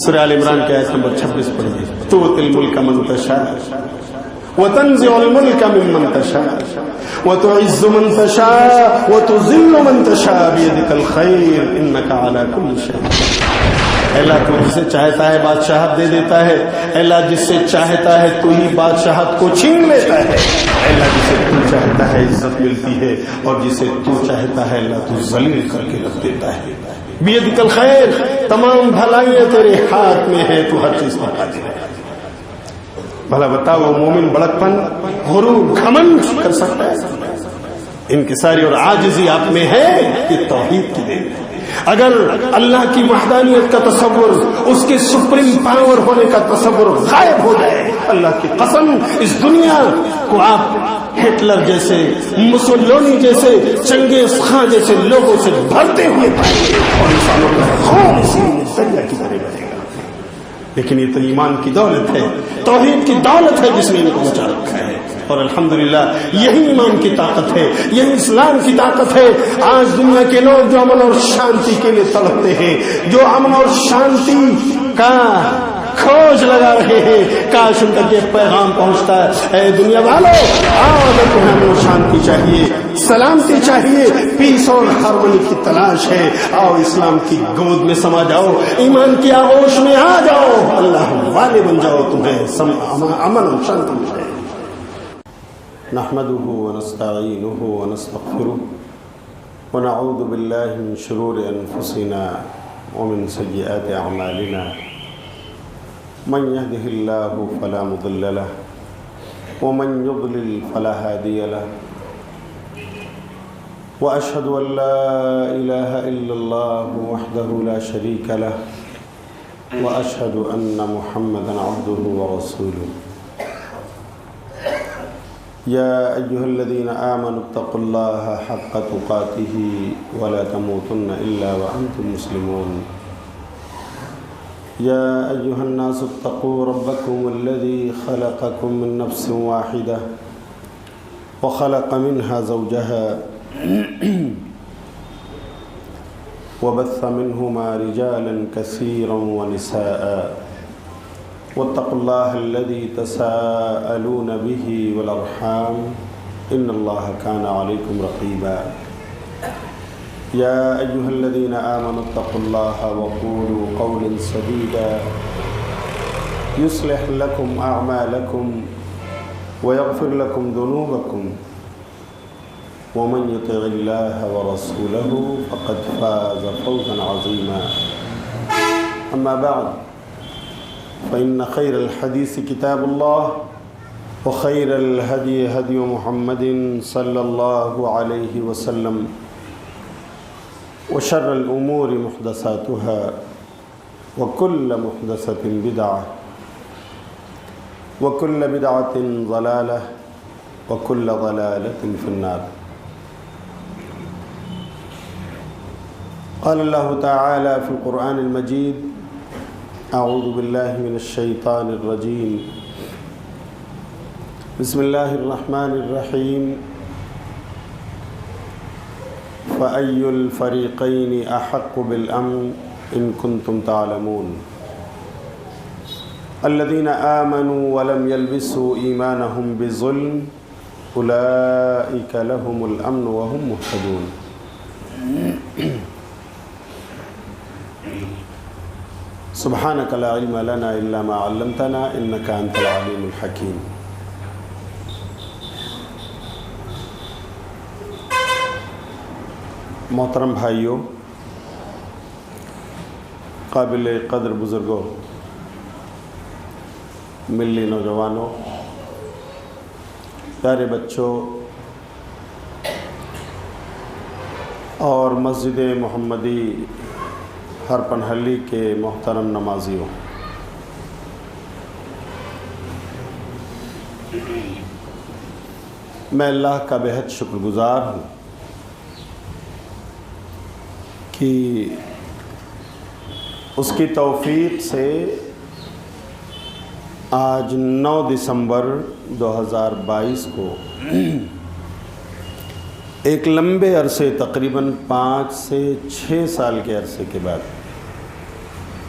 سورہ آل عمران کی آیت نمبر 26 پڑھیے. تؤتی الملک من تشاء وتنزع الملک ممن تشاء وتعز من تشاء وتذل من تشاء بيدك الخير انك على كل شيء قدير. اللہ تو جسے چاہتا ہے بادشاہت دے دیتا ہے. اللہ جس سے چاہتا ہے تو ہی بادشاہت کو چھین لیتا ہے. اللہ جسے تو چاہتا ہے عزت ملتی ہے اور جسے تو چاہتا ہے اللہ تو ذلیل کر کے رکھ دیتا ہے. بیدک الخیر، تمام بھلائیاں تیرے ہاتھ میں ہے، تو ہر چیز پر قادر ہے. بھلا بتاؤ وہ مومن بڑکپن، غرور، گھمنڈ کر سکتا ہے؟ انکساری اور عاجزی آپ میں ہے کہ توحید کی دین ہے. اگر اللہ کی وحدانیت کا تصور، اس کے سپریم پاور ہونے کا تصور غائب ہو جائے، اللہ کی قسم اس دنیا کو آپ ہٹلر جیسے، مسولینی جیسے، چنگیز خان جیسے لوگوں سے بھرتے ہوئے پائیں گے اور انسانوں کا خون اسی میں دریا کی طرح بہے گا. لیکن یہ تو ایمان کی دولت ہے، توحید کی دولت ہے جس نے ان کو بچا رکھا ہے. اور الحمدللہ یہی ایمان کی طاقت ہے، یہی اسلام کی طاقت ہے. آج دنیا کے لوگ جو امن اور شانتی کے لیے تڑپتے ہیں، جو امن اور شانتی کا کھوج لگا رہے ہیں، کاش ان تک یہ پیغام پہنچتا ہے. اے دنیا والو، آؤ اگر تمہیں امن اور شانتی چاہیے، سلامتی چاہیے، پیس اور ہارمونی کی تلاش ہے، آؤ اسلام کی گود میں سما جاؤ، ایمان کی آغوش میں آ جاؤ، اللہ والے بن جاؤ، تمہیں امن اور شانتی مل جائے. نحمده ونستعينه ونستغفره ونعوذ بالله من شرور أنفسنا ومن سيئات أعمالنا. من يهده الله فلا مضل له ومن يضلل فلا هادي له. وأشهد أن لا إله إلا الله وحده لا شريك له وأشهد أن محمدا عبده ورسوله. يا أيها الذين آمنوا اتقوا الله حق تقاته ولا تموتن إلا وأنتم مسلمون. يا أيها الناس اتقوا ربكم الذي خلقكم من نفس واحدة وخلق منها زوجها وبث منهما رجالا كثيرا ونساء. واتقوا الله الذي تساءلون به والأرحام إن الله كان عليكم رقيبا. يا أيها الذين آمنوا اتقوا الله وقولوا قولا سديدا يصلح لكم أعمالكم ويغفر لكم ذنوبكم ومن يطع الله ورسوله فقد فاز فوزا عظيما. أما بعد فإن خير الحديث كتاب الله وخير الهدي هدي محمد صلى الله عليه وسلم وشر الأمور محدثاتها وكل محدثة بدعة وكل بدعة ضلالة وكل ضلالة في النار. قال الله تعالى في القرآن المجيد: اعوذ باللہ من الشیطان الرجیم بسم اللہ الرحمن الرحیم فأی الفریقین احق بالامن ان کنتم تعلمون الذین آمنوا ولم يلبسوا ایمانهم بظلم اولئک لهم الامن وهم مهتدون. سبحانك لا علم لنا إلا ما علمتنا إنك أنت العليم الحكيم. محترم بھائیوں، قابل قدر بزرگوں، ملی نوجوانوں، پیارے بچوں اور مسجد محمدی ہر پنہلی کے محترم نمازیوں، میں اللہ کا بہت شکر گزار ہوں کہ اس کی توفیق سے آج 9 دسمبر 2022 کو ایک لمبے عرصے، تقریباً 5 سے 6 سال کے عرصے کے بعد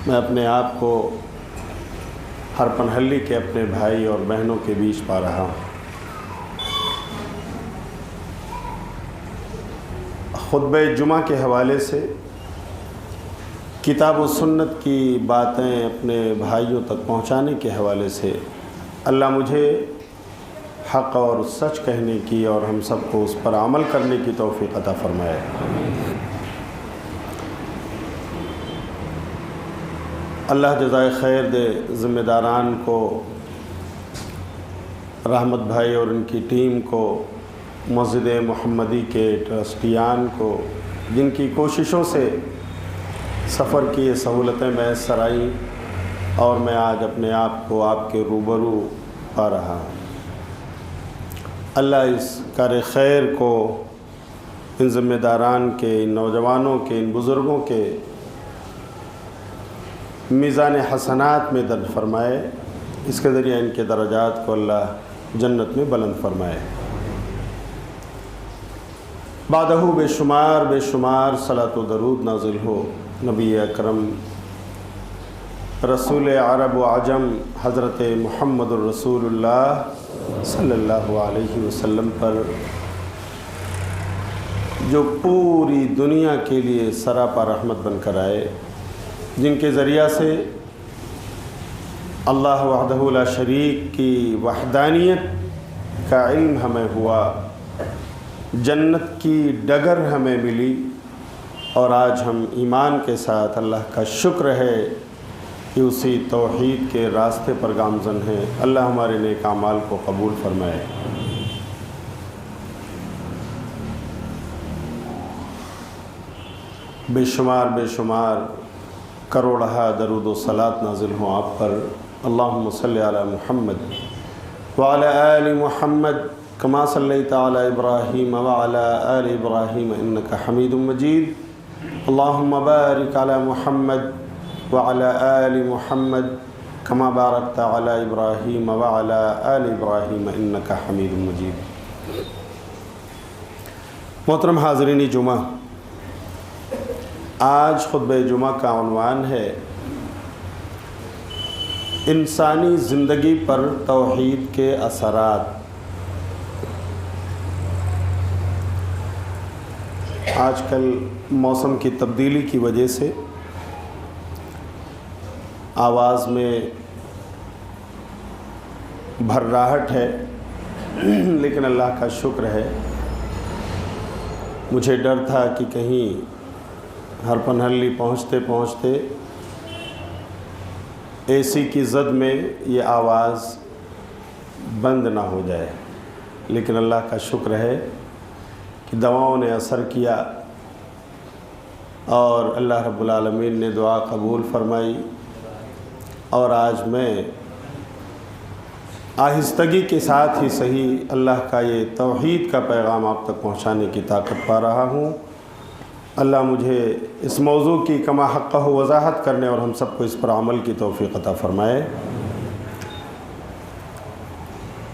میں اپنے آپ کو ہر پنہلی کے اپنے بھائی اور بہنوں کے بیچ پا رہا ہوں۔ خطبہ جمعہ کے حوالے سے کتاب و سنت کی باتیں اپنے بھائیوں تک پہنچانے کے حوالے سے اللہ مجھے حق اور سچ کہنے کی اور ہم سب کو اس پر عمل کرنے کی توفیق عطا فرمائے۔ اللہ جزائے خیر دے ذمہ داران کو، رحمت بھائی اور ان کی ٹیم کو، مسجد محمدی کے ٹرسٹیان کو، جن کی کوششوں سے سفر کی یہ سہولتیں میسر آئیں اور میں آج اپنے آپ کو آپ کے روبرو پا رہا ہوں۔ اللہ اس کار خیر کو ان ذمہ داران کے، ان نوجوانوں کے، ان بزرگوں کے میزان حسنات میں درج فرمائے، اس کے ذریعے ان کے درجات کو اللہ جنت میں بلند فرمائے۔ بعدہ بے شمار صلاۃ و درود نازل ہو نبی اکرم رسول عرب و عجم حضرت محمد الرسول اللہ صلی اللہ علیہ وسلم پر، جو پوری دنیا کے لیے سراپا رحمت بن کر آئے، جن کے ذریعہ سے اللہ وحدہ لا شریک کی وحدانیت کا علم ہمیں ہوا، جنت کی ڈگر ہمیں ملی، اور آج ہم ایمان کے ساتھ اللہ کا شکر ہے کہ اسی توحید کے راستے پر گامزن ہیں۔ اللہ ہمارے نیک اعمال کو قبول فرمائے۔ بے شمار کروڑہا درود و صلاۃ نازل ہوں آپ پر۔ اللہم صلی علی محمد وعلی آل محمد کما صلیت علی ابراہیم وعلی آل ابراہیم انک حمید مجید۔ اللہم بارک علی محمد وعلی آل محمد کما بارکت علی ابراہیم وعلی آل ابراہیم انک حمید مجید۔ محترم حاضرین جمعہ، آج خطبہ جمعہ کا عنوان ہے انسانی زندگی پر توحید کے اثرات۔ آج کل موسم کی تبدیلی کی وجہ سے آواز میں بھرراہٹ ہے، لیکن اللہ کا شکر ہے، مجھے ڈر تھا کہ کہیں ہر پنہلی پہنچتے پہنچتے اے سی کی زد میں یہ آواز بند نہ ہو جائے، لیکن اللہ کا شکر ہے کہ دواؤں نے اثر کیا اور اللہ رب العالمین نے دعا قبول فرمائی، اور آج میں آہستگی کے ساتھ ہی صحیح اللہ کا یہ توحید کا پیغام آپ تک پہنچانے کی طاقت پا رہا ہوں۔ اللہ مجھے اس موضوع کی کما حقہ وضاحت کرنے اور ہم سب کو اس پر عمل کی توفیق عطا فرمائے۔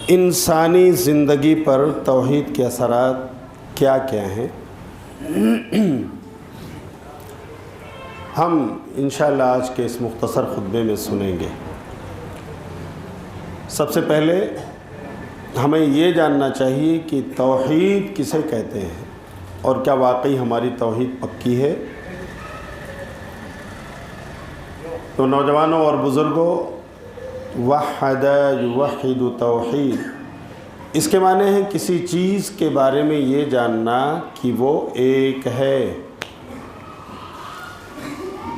انسانی زندگی پر توحید کے اثرات کیا کیا ہیں، ہم انشاءاللہ آج کے اس مختصر خطبے میں سنیں گے۔ سب سے پہلے ہمیں یہ جاننا چاہیے کہ توحید کسے کہتے ہیں اور کیا واقعی ہماری توحید پکی ہے؟ تو نوجوانوں اور بزرگوں، وحد یوحد توحید، اس کے معنی ہے کسی چیز کے بارے میں یہ جاننا کہ وہ ایک ہے۔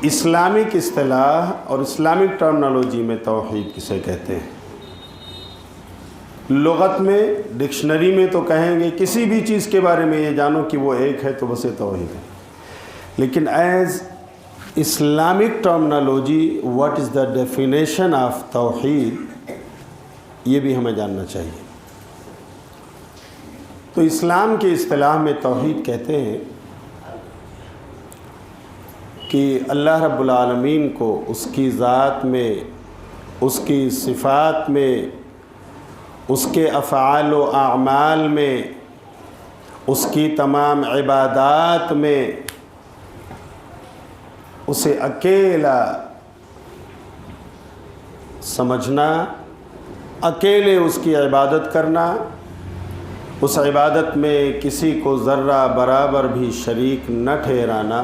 اسلامک اصطلاح اور اسلامک ٹرمنالوجی میں توحید کسے کہتے ہیں؟ لغت میں، ڈکشنری میں تو کہیں گے کسی بھی چیز کے بارے میں یہ جانو کہ وہ ایک ہے تو بس یہ توحید ہے، لیکن as Islamic terminology what is the definition of توحید، یہ بھی ہمیں جاننا چاہیے۔ تو اسلام کی اصطلاح میں توحید کہتے ہیں کہ اللہ رب العالمین کو اس کی ذات میں، اس کی صفات میں، اس کے افعال و اعمال میں، اس کی تمام عبادات میں اسے اکیلا سمجھنا، اکیلے اس کی عبادت کرنا، اس عبادت میں کسی کو ذرہ برابر بھی شریک نہ ٹھہرانا،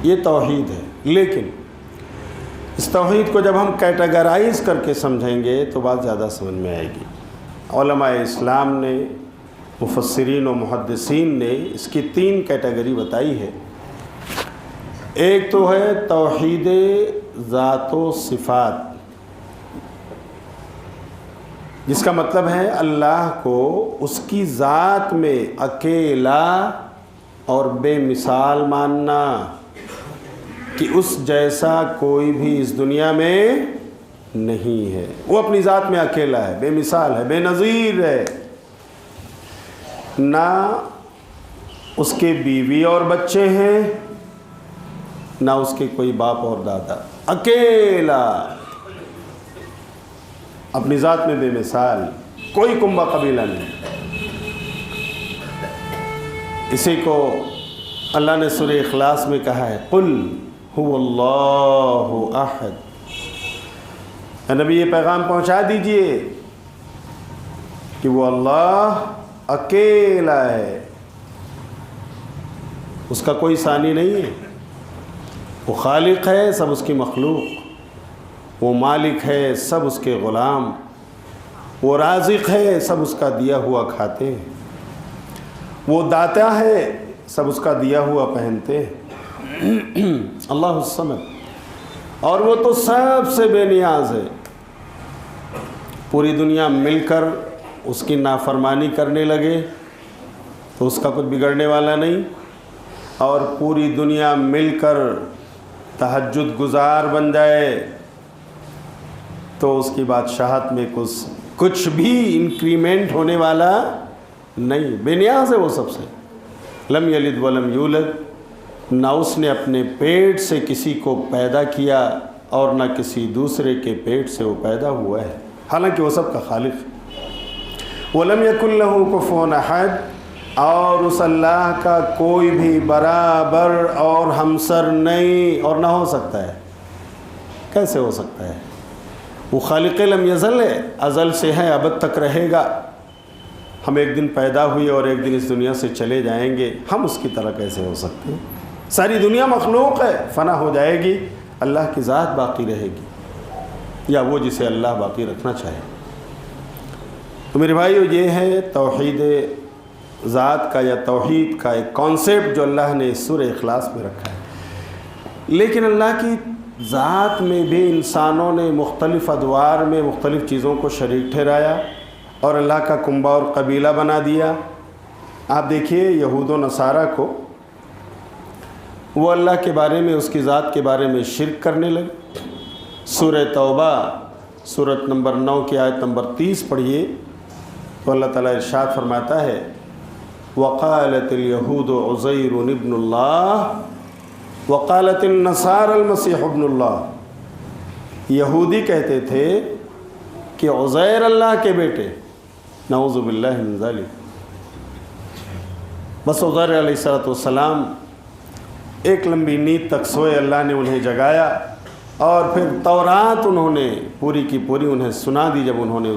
یہ توحید ہے۔ لیکن اس توحید کو جب ہم کیٹیگرائز کر کے سمجھیں گے تو بات زیادہ سمجھ میں آئے گی۔ علماء اسلام نے، مفسرین و محدثین نے اس کی 3 کیٹیگری بتائی ہے۔ ایک تو ہے توحید ذات و صفات، جس کا مطلب ہے اللہ کو اس کی ذات میں اکیلا اور بے مثال ماننا، کہ اس جیسا کوئی بھی اس دنیا میں نہیں ہے۔ وہ اپنی ذات میں اکیلا ہے، بے مثال ہے، بے نظیر ہے، نہ اس کے بیوی اور بچے ہیں، نہ اس کے کوئی باپ اور دادا، اکیلا اپنی ذات میں بے مثال، کوئی کنبہ قبیلہ نہیں۔ اسی کو اللہ نے سورہ اخلاص میں کہا ہے، قل هو اللہ احد۔ اے نبی یہ پیغام پہنچا دیجئے کہ وہ اللہ اکیلا ہے، اس کا کوئی ثانی نہیں ہے، وہ خالق ہے، سب اس کی مخلوق، وہ مالک ہے، سب اس کے غلام، وہ رازق ہے، سب اس کا دیا ہوا کھاتے ہیں، وہ داتا ہے، سب اس کا دیا ہوا پہنتے ہیں۔ اللہ الصمد، اور وہ تو سب سے بے نیاز ہے۔ پوری دنیا مل کر اس کی نافرمانی کرنے لگے تو اس کا کچھ بگڑنے والا نہیں، اور پوری دنیا مل کر تہجد گزار بن جائے تو اس کی بادشاہت میں کچھ بھی انکریمنٹ ہونے والا نہیں، بے نیاز ہے وہ سب سے۔ لم یلد ولم یولد، نہ اس نے اپنے پیٹ سے کسی کو پیدا کیا اور نہ کسی دوسرے کے پیٹ سے وہ پیدا ہوا ہے، حالانکہ وہ سب کا خالق ہے۔ وَلَمْ يَكُنْ لَهُ كُفُوًا أَحَدٌ، اور اس اللہ کا کوئی بھی برابر اور ہمسر نہیں اور نہ ہو سکتا ہے۔ کیسے ہو سکتا ہے؟ وہ خالق لم یزل ہے، ازل سے ہے، ابد تک رہے گا۔ ہم ایک دن پیدا ہوئے اور ایک دن اس دنیا سے چلے جائیں گے، ہم اس کی طرح کیسے ہو سکتے ہیں؟ ساری دنیا مخلوق ہے، فنا ہو جائے گی، اللہ کی ذات باقی رہے گی، یا وہ جسے اللہ باقی رکھنا چاہے۔ تو میرے بھائیو، یہ ہے توحید ذات کا یا توحید کا ایک کانسیپٹ جو اللہ نے سورہ اخلاص میں رکھا ہے۔ لیکن اللہ کی ذات میں بھی انسانوں نے مختلف ادوار میں مختلف چیزوں کو شریک ٹھہرایا اور اللہ کا کنبہ اور قبیلہ بنا دیا۔ آپ دیکھیے یہود و نصارہ کو، وہ اللہ کے بارے میں، اس کی ذات کے بارے میں شرک کرنے لگے۔ سورہ توبہ سورت نمبر 9 کی آیت نمبر 30 پڑھیے تو اللہ تعالیٰ ارشاد فرماتا ہے، وَقَالَتِ الْيَهُودُ عُزَيْرٌ ابْنُ اللَّهِ وَقَالَتِ النَّصَارَى الْمَسِيحُ ابْنُ اللَّهِ۔ یہودی کہتے تھے کہ عزیر اللہ کے بیٹے، نعوذ باللہ من ذالک۔ بس عزیر علیہ السلام ایک لمبی نیند تک سوئے، اللہ نے انہیں جگایا اور پھر تورات انہوں نے پوری کی پوری انہیں سنا دی۔ جب انہوں نے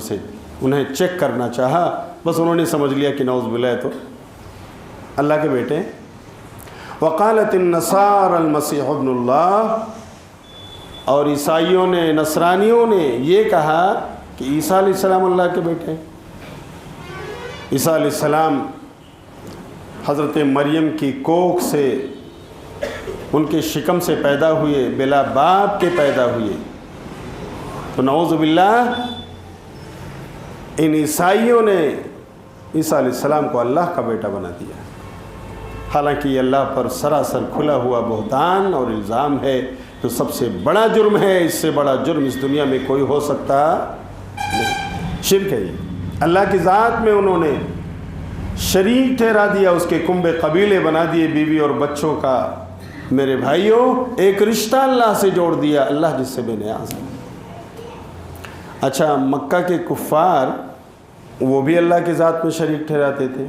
انہیں چیک کرنا چاہا، بس انہوں نے سمجھ لیا کہ نعوذ باللہ تو اللہ کے بیٹے۔ وقالت النصارى المسیح ابن اللہ، اور عیسائیوں نے، نصرانیوں نے یہ کہا کہ عیسیٰ علیہ السلام اللہ کے بیٹے ہیں۔ عیسیٰ علیہ السلام حضرت مریم کی کوکھ سے، ان کے شکم سے پیدا ہوئے، بلا باپ کے پیدا ہوئے، تو نعوذ باللہ ان عیسائیوں نے عیسیٰ علیہ السلام کو اللہ کا بیٹا بنا دیا، حالانکہ یہ اللہ پر سراسر کھلا ہوا بہتان اور الزام ہے، جو سب سے بڑا جرم ہے۔ اس سے بڑا جرم اس دنیا میں کوئی ہو سکتا نہیں، شرک ہے یہ۔ اللہ کی ذات میں انہوں نے شریک ٹھہرا دیا، اس کے کنبے قبیلے بنا دیے، بیوی اور بچوں کا۔ میرے بھائیوں، ایک رشتہ اللہ سے جوڑ دیا، اللہ جس سے بے نیاز ہے۔ اچھا، مکہ کے کفار وہ بھی اللہ کی ذات میں شریک ٹھہراتے تھے۔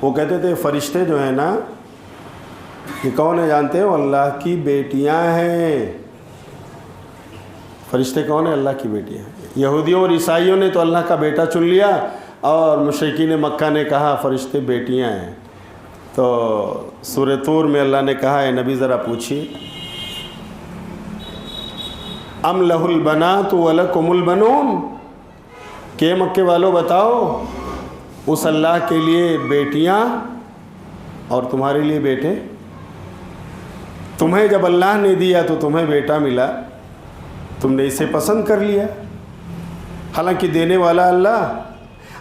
وہ کہتے تھے فرشتے جو ہیں نا، یہ کون ہے جانتے ہو؟ اللہ کی بیٹیاں ہیں۔ فرشتے کون ہیں؟ اللہ کی بیٹیاں. یہودیوں اور عیسائیوں نے تو اللہ کا بیٹا چن لیا اور مشرکین مکہ نے کہا فرشتے بیٹیاں ہیں. تو سورہ طور میں اللہ نے کہا ہے نبی ذرا پوچھیے ام لہ البنات ولکم البنون، کہ مکے والوں بتاؤ اس اللہ کے لیے بیٹیاں اور تمہارے لیے بیٹے؟ تمہیں جب اللہ نے دیا تو تمہیں بیٹا ملا، تم نے اسے پسند کر لیا، حالانکہ دینے والا اللہ،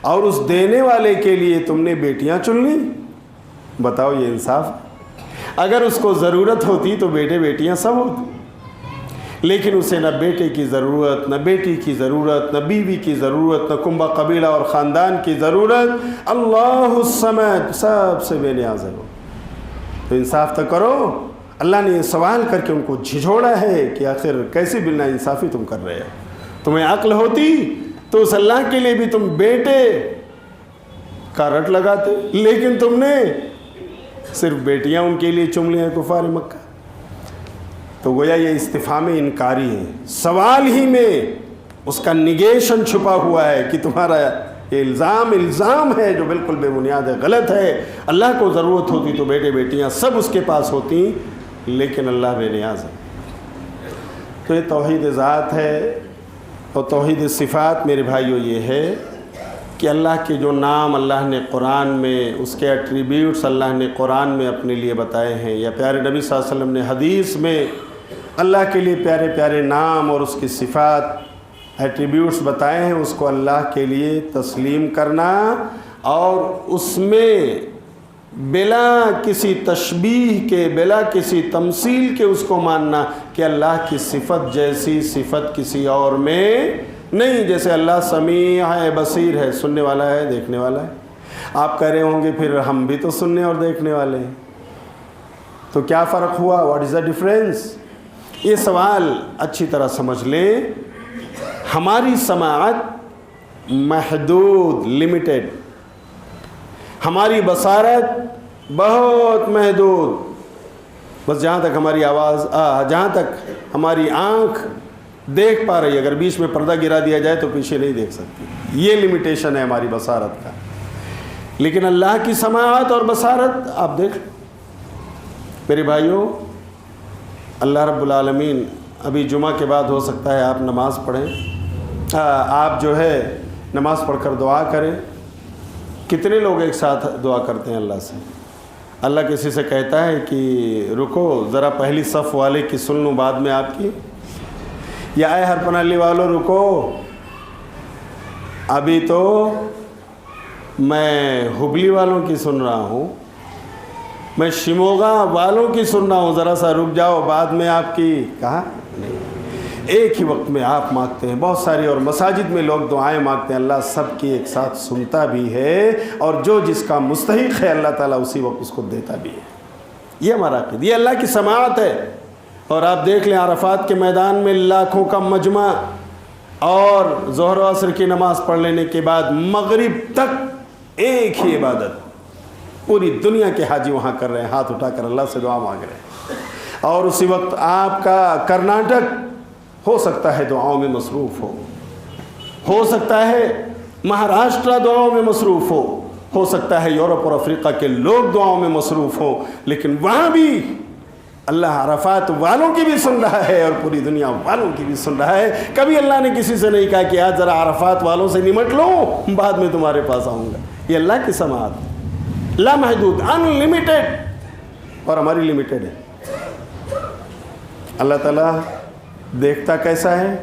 اور اس دینے والے کے لیے تم نے بیٹیاں چن لی. بتاؤ یہ انصاف؟ اگر اس کو ضرورت ہوتی تو بیٹے بیٹیاں سب ہوتی، لیکن اسے نہ بیٹے کی ضرورت، نہ بیٹی کی ضرورت، نہ بیوی کی ضرورت، نہ کنبہ قبیلہ اور خاندان کی ضرورت. اللہ الصمد، سب سے بے نیاز ہے وہ. تو انصاف تو کرو. اللہ نے یہ سوال کر کے ان کو جھجھوڑا ہے کہ آخر کیسی بنا انصافی تم کر رہے ہو؟ تمہیں عقل ہوتی تو اس اللہ کے لیے بھی تم بیٹے کا رٹ لگاتے، لیکن تم نے صرف بیٹیاں ان کے لیے چن لی ہیں کفار مکہ. تو گویا یہ استفہام انکاری ہے، سوال ہی میں اس کا نگیشن چھپا ہوا ہے کہ تمہارا یہ الزام ہے جو بالکل بے بنیاد ہے، غلط ہے. اللہ کو ضرورت ہوتی تو بیٹے بیٹیاں سب اس کے پاس ہوتی، لیکن اللہ بے نیاز ہے. تو یہ توحید ذات ہے. اور توحید صفات میرے بھائیو یہ ہے کہ اللہ کے جو نام اللہ نے قرآن میں، اس کے ایٹریبیوٹس اللہ نے قرآن میں اپنے لیے بتائے ہیں، یا پیارے نبی صلی اللہ علیہ وسلم نے حدیث میں اللہ کے لیے پیارے پیارے نام اور اس کی صفات ایٹریبیوٹس بتائے ہیں، اس کو اللہ کے لیے تسلیم کرنا اور اس میں بلا کسی تشبیہ کے، بلا کسی تمثیل کے اس کو ماننا کہ اللہ کی صفت جیسی صفت کسی اور میں نہیں. جیسے اللہ سمیع ہے، بصیر ہے، سننے والا ہے، دیکھنے والا ہے. آپ کہہ رہے ہوں گے پھر ہم بھی تو سننے اور دیکھنے والے ہیں، تو کیا فرق ہوا؟ What is the difference? یہ سوال اچھی طرح سمجھ لیں. ہماری سماعت محدود، لمیٹڈ، ہماری بصارت بہت محدود. بس جہاں تک ہماری آواز، جہاں تک ہماری آنکھ دیکھ پا رہی ہے، اگر بیچ میں پردہ گرا دیا جائے تو پیچھے نہیں دیکھ سکتی. یہ لمیٹیشن ہے ہماری بصارت کا. لیکن اللہ کی سماعت اور بصارت آپ دیکھ. میرے بھائیوں، اللہ رب العالمین، ابھی جمعہ کے بعد ہو سکتا ہے آپ نماز پڑھیں، آپ جو ہے نماز پڑھ کر دعا کریں. کتنے لوگ ایک ساتھ دعا کرتے ہیں اللہ سے؟ اللہ کسی سے کہتا ہے کہ رکو ذرا پہلی صف والے کی سن لوں بعد میں آپ کی، یا اے ہر پنالی والوں رکو ابھی تو میں ہبلی والوں کی سن رہا ہوں، میں شموگا والوں کی سن رہا ہوں، ذرا سا رک جاؤ بعد میں آپ کی. کہا نہیں، ایک ہی وقت میں آپ مانگتے ہیں. بہت ساری اور مساجد میں لوگ دعائیں مانگتے ہیں، اللہ سب کی ایک ساتھ سنتا بھی ہے، اور جو جس کا مستحق ہے اللہ تعالیٰ اسی وقت اس کو دیتا بھی ہے. یہ ہمارا عقیدہ، یہ اللہ کی سماعت ہے. اور آپ دیکھ لیں عرفات کے میدان میں لاکھوں کا مجمع، اور ظہر و عصر کی نماز پڑھ لینے کے بعد مغرب تک ایک ہی عبادت. پوری دنیا کے حاجی وہاں کر رہے ہیں، ہاتھ اٹھا کر اللہ سے دعا مانگ رہے ہیں. اور اسی وقت آپ کا کرناٹک ہو سکتا ہے دعاؤں میں مصروف ہو سکتا ہے مہاراشٹر دعاؤں میں مصروف ہو سکتا ہے یورپ اور افریقہ کے لوگ دعاؤں میں مصروف ہوں، لیکن وہاں بھی اللہ عرفات والوں کی بھی سن رہا ہے اور پوری دنیا والوں کی بھی سن رہا ہے. کبھی اللہ نے کسی سے نہیں کہا کہ آج ذرا عرفات والوں سے نمٹ لو، بعد میں تمہارے پاس آؤں گا. یہ اللہ کی سماعت لا محدود، ان لمیٹڈ، اور ہماری لمیٹڈ ہے. اللہ تعالیٰ دیکھتا کیسا ہے؟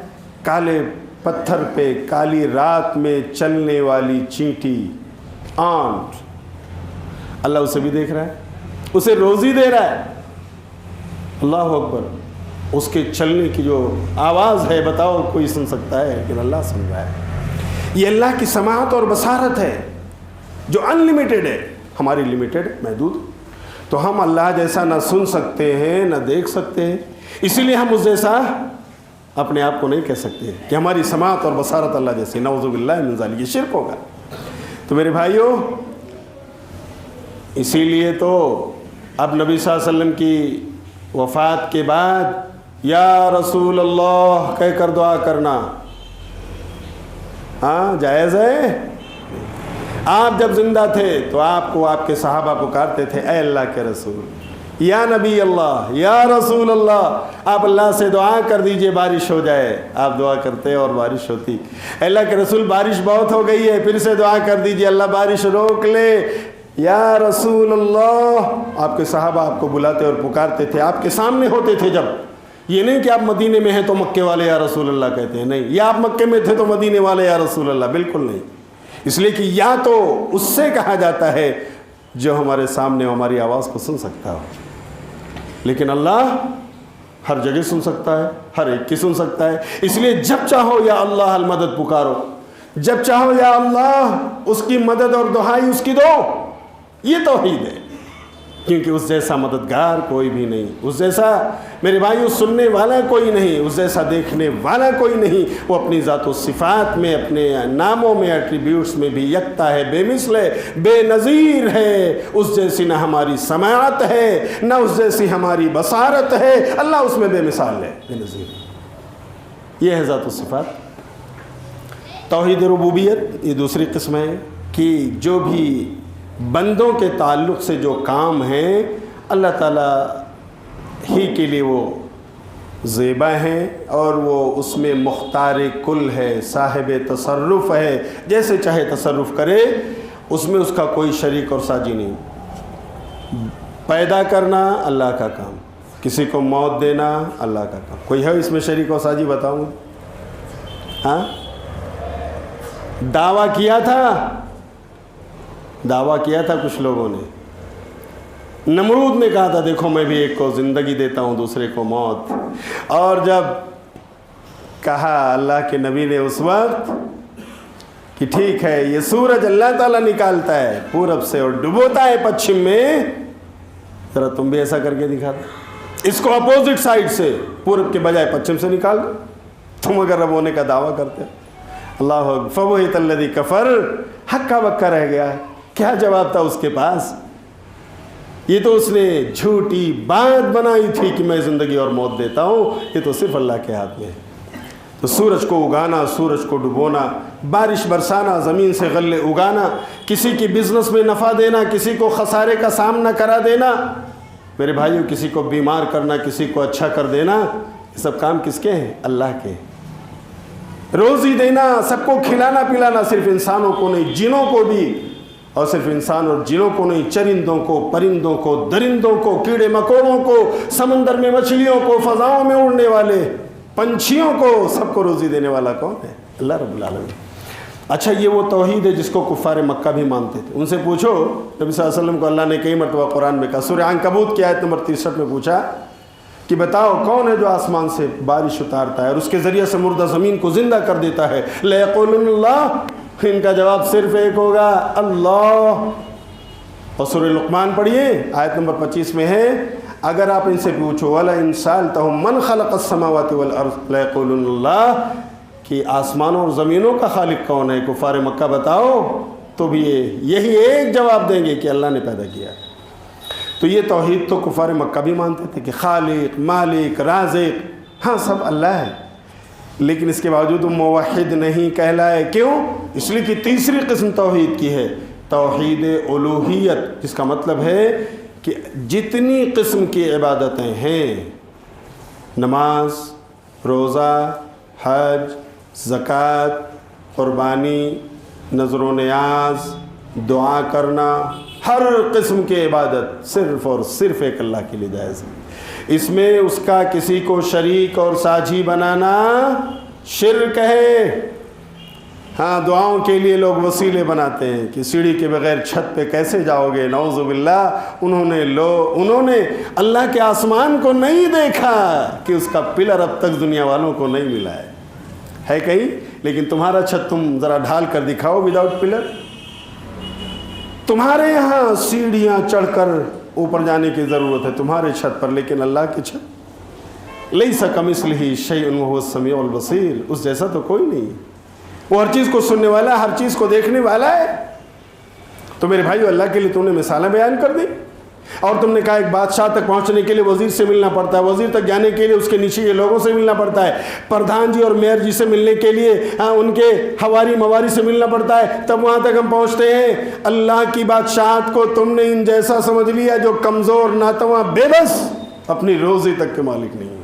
کالے پتھر پہ کالی رات میں چلنے والی چینٹی، آنٹ. اللہ اسے بھی دیکھ رہا ہے، اسے روزی دے رہا ہے. اللہ اکبر. اس کے چلنے کی جو آواز ہے بتاؤ کوئی سن سکتا ہے؟ لیکن اللہ سن رہا ہے. یہ اللہ کی سماعت اور بصارت ہے جو ان لمیٹڈ ہے، ہماری لمیٹڈ، محدود. تو ہم اللہ جیسا نہ سن سکتے ہیں نہ دیکھ سکتے ہیں، اسی لیے ہم اس جیسا اپنے آپ کو نہیں کہہ سکتے کہ ہماری سماعت اور بصارت اللہ جیسی. نعوذ باللہ من ذالک، یہ شرک ہوگا. تو میرے بھائیوں، اسی لیے تو اب نبی صلی اللہ علیہ وسلم کی وفات کے بعد یا رسول اللہ کہہ کر دعا کرنا جائز ہے؟ آپ جب زندہ تھے تو آپ کو آپ کے صحابہ پکارتے تھے اے اللہ کے رسول، یا نبی اللہ، یا رسول اللہ، آپ اللہ سے دعا کر دیجئے بارش ہو جائے۔ آپ دعا کرتے اور بارش ہوتی۔ اے اللہ کے رسول بارش بہت ہو گئی ہے، پھر سے دعا کر دیجئے اللہ بارش روک لے۔ یا رسول اللہ، آپ کے صحابہ آپ کو بلاتے اور پکارتے تھے، آپ کے سامنے ہوتے تھے۔ جب یہ نہیں کہ آپ مدینے میں ہیں تو مکے والے یا رسول اللہ کہتے ہیں، نہیں، یا آپ مکے میں تھے تو مدینے والے یا رسول اللہ، بالکل نہیں۔ اس لیے کہ یا تو اس سے کہا جاتا ہے جو ہمارے سامنے ہماری آواز کو سن سکتا ہو، لیکن اللہ ہر جگہ سن سکتا ہے، ہر ایک کی سن سکتا ہے۔ اس لیے جب چاہو یا اللہ المدد پکارو، جب چاہو یا اللہ اس کی مدد اور دعائی اس کی دو۔ یہ توحید ہے، کیونکہ اس جیسا مددگار کوئی بھی نہیں، اس جیسا میرے بھائیو سننے والا کوئی نہیں، اس جیسا دیکھنے والا کوئی نہیں۔ وہ اپنی ذات و صفات میں، اپنے ناموں میں، ایٹریبیوٹس میں بھی یکتا ہے، بے مثل ہے، بے نظیر ہے۔ اس جیسی نہ ہماری سماعت ہے، نہ اس جیسی ہماری بصارت ہے، اللہ اس میں بے مثال ہے، بے نظیر ہے۔ یہ ہے ذات و صفات۔ توحید ربوبیت یہ دوسری قسم ہے کہ جو بھی بندوں کے تعلق سے جو کام ہیں اللہ تعالیٰ ہی کے لیے وہ زیبا ہیں، اور وہ اس میں مختار کل ہے، صاحب تصرف ہے، جیسے چاہے تصرف کرے، اس میں اس کا کوئی شریک اور ساجی نہیں۔ پیدا کرنا اللہ کا کام، کسی کو موت دینا اللہ کا کام۔ کوئی ہے اس میں شریک اور ساجی؟ بتاؤں۔ ہاں، دعویٰ کیا تھا کچھ لوگوں نے۔ نمرود نے کہا تھا دیکھو میں بھی ایک کو زندگی دیتا ہوں دوسرے کو موت، اور جب کہا اللہ کے نبی نے اس وقت کہ ٹھیک ہے یہ سورج اللہ تعالیٰ نکالتا ہے پورب سے اور ڈبوتا ہے پچھم میں، ذرا تم بھی ایسا کر کے دکھا دو، اس کو اپوزٹ سائڈ سے پورب کے بجائے پچھم سے نکال دو، تم اگر رب ہونے کا دعویٰ کرتے اللہ اکبر۔ فبہت الذی کفر، ہکا بکا رہ گیا۔ کیا جواب تھا اس کے پاس؟ یہ تو اس نے جھوٹی بات بنائی تھی کہ میں زندگی اور موت دیتا ہوں، یہ تو صرف اللہ کے ہاتھ میں ہے۔ تو سورج کو اگانا، سورج کو ڈبونا، بارش برسانا، زمین سے غلے اگانا، کسی کی بزنس میں نفع دینا، کسی کو خسارے کا سامنا کرا دینا، میرے بھائیو کسی کو بیمار کرنا، کسی کو اچھا کر دینا، یہ سب کام کس کے ہیں؟ اللہ کے۔ روزی دینا، سب کو کھلانا پلانا، صرف انسانوں کو نہیں جنوں کو بھی، اور صرف انسان اور جنوں کو نہیں، چرندوں کو، پرندوں کو، درندوں کو، کیڑے مکوڑوں کو، سمندر میں مچھلیوں کو، فضاؤں میں اڑنے والے پنچھیوں کو، سب کو روزی دینے والا کون ہے؟ اللہ رب العالمین۔ اچھا یہ وہ توحید ہے جس کو کفار مکہ بھی مانتے تھے۔ ان سے پوچھو، نبی صلی اللہ علیہ وسلم کو اللہ نے کئی مرتبہ قرآن میں کہا، سورہ عنکبوت کی آیت نمبر 63 میں پوچھا کہ بتاؤ کون ہے جو آسمان سے بارش اتارتا ہے اور اس کے ذریعے سے مردہ زمین کو زندہ کر دیتا ہے؟ لَيَقُولُنَّ اللَّهُ، ان کا جواب صرف ایک ہوگا، اللہ۔ اور سورہ لقمان پڑھیے، آیت نمبر 25 میں ہے، اگر آپ ان سے پوچھو وَلَئِن سَأَلْتَهُم مَّنْ خَلَقَ السَّمَاوَاتِ وَالْأَرْضَ لَيَقُولُنَّ اللَّهُ، کہ آسمانوں اور زمینوں کا خالق کون ہے؟ کفار مکہ بتاؤ، تو بھی یہی ایک جواب دیں گے کہ اللہ نے پیدا کیا۔ تو یہ توحید تو کفار مکہ بھی مانتے تھے کہ خالق، مالک، رازق، ہاں سب اللہ ہے، لیکن اس کے باوجود وہ موحد نہیں کہلائے۔ کیوں؟ اس لیے کہ تیسری قسم توحید کی ہے، توحید الوہیت، جس کا مطلب ہے کہ جتنی قسم کی عبادتیں ہیں، نماز، روزہ، حج، زکوٰۃ، قربانی، نذر و نیاز، دعا کرنا، ہر قسم کی عبادت صرف اور صرف ایک اللہ کے لیے جائز ہے۔ اس میں اس کا کسی کو شریک اور ساجھی بنانا شرک ہے۔ ہاں دعاؤں کے لیے لوگ وسیلے بناتے ہیں کہ سیڑھی کے بغیر چھت پہ کیسے جاؤ گے، نعوذ باللہ۔ انہوں نے اللہ کے آسمان کو نہیں دیکھا کہ اس کا پلر اب تک دنیا والوں کو نہیں ملا ہے کہیں، لیکن تمہارا چھت تم ذرا ڈھال کر دکھاؤ وداؤٹ پلر۔ تمہارے یہاں سیڑھیاں چڑھ کر اوپر جانے کی ضرورت ہے تمہارے چھت پر، لیکن اللہ کی چھت لیس کمثلہ شیء وہو السمیع البصیر، اس جیسا تو کوئی نہیں، وہ ہر چیز کو سننے والا، ہر چیز کو دیکھنے والا ہے۔ تو میرے بھائیو اللہ کے لیے تم نے مثالیں بیان کر دی۔ اور تم نے کہا ایک بادشاہ تک پہنچنے کے لیے وزیر سے ملنا پڑتا ہے، وزیر تک جانے کے لیے اس کے نیچے کے لوگوں سے ملنا پڑتا ہے، پردھان جی اور میئر جی سے ملنے کے لیے ان کے حواری مواری سے ملنا پڑتا ہے، تب وہاں تک ہم پہنچتے ہیں۔ اللہ کی بادشاہت کو تم نے ان جیسا سمجھ لیا جو کمزور، ناتواں، بے بس، اپنی روزی تک کے مالک نہیں ہے،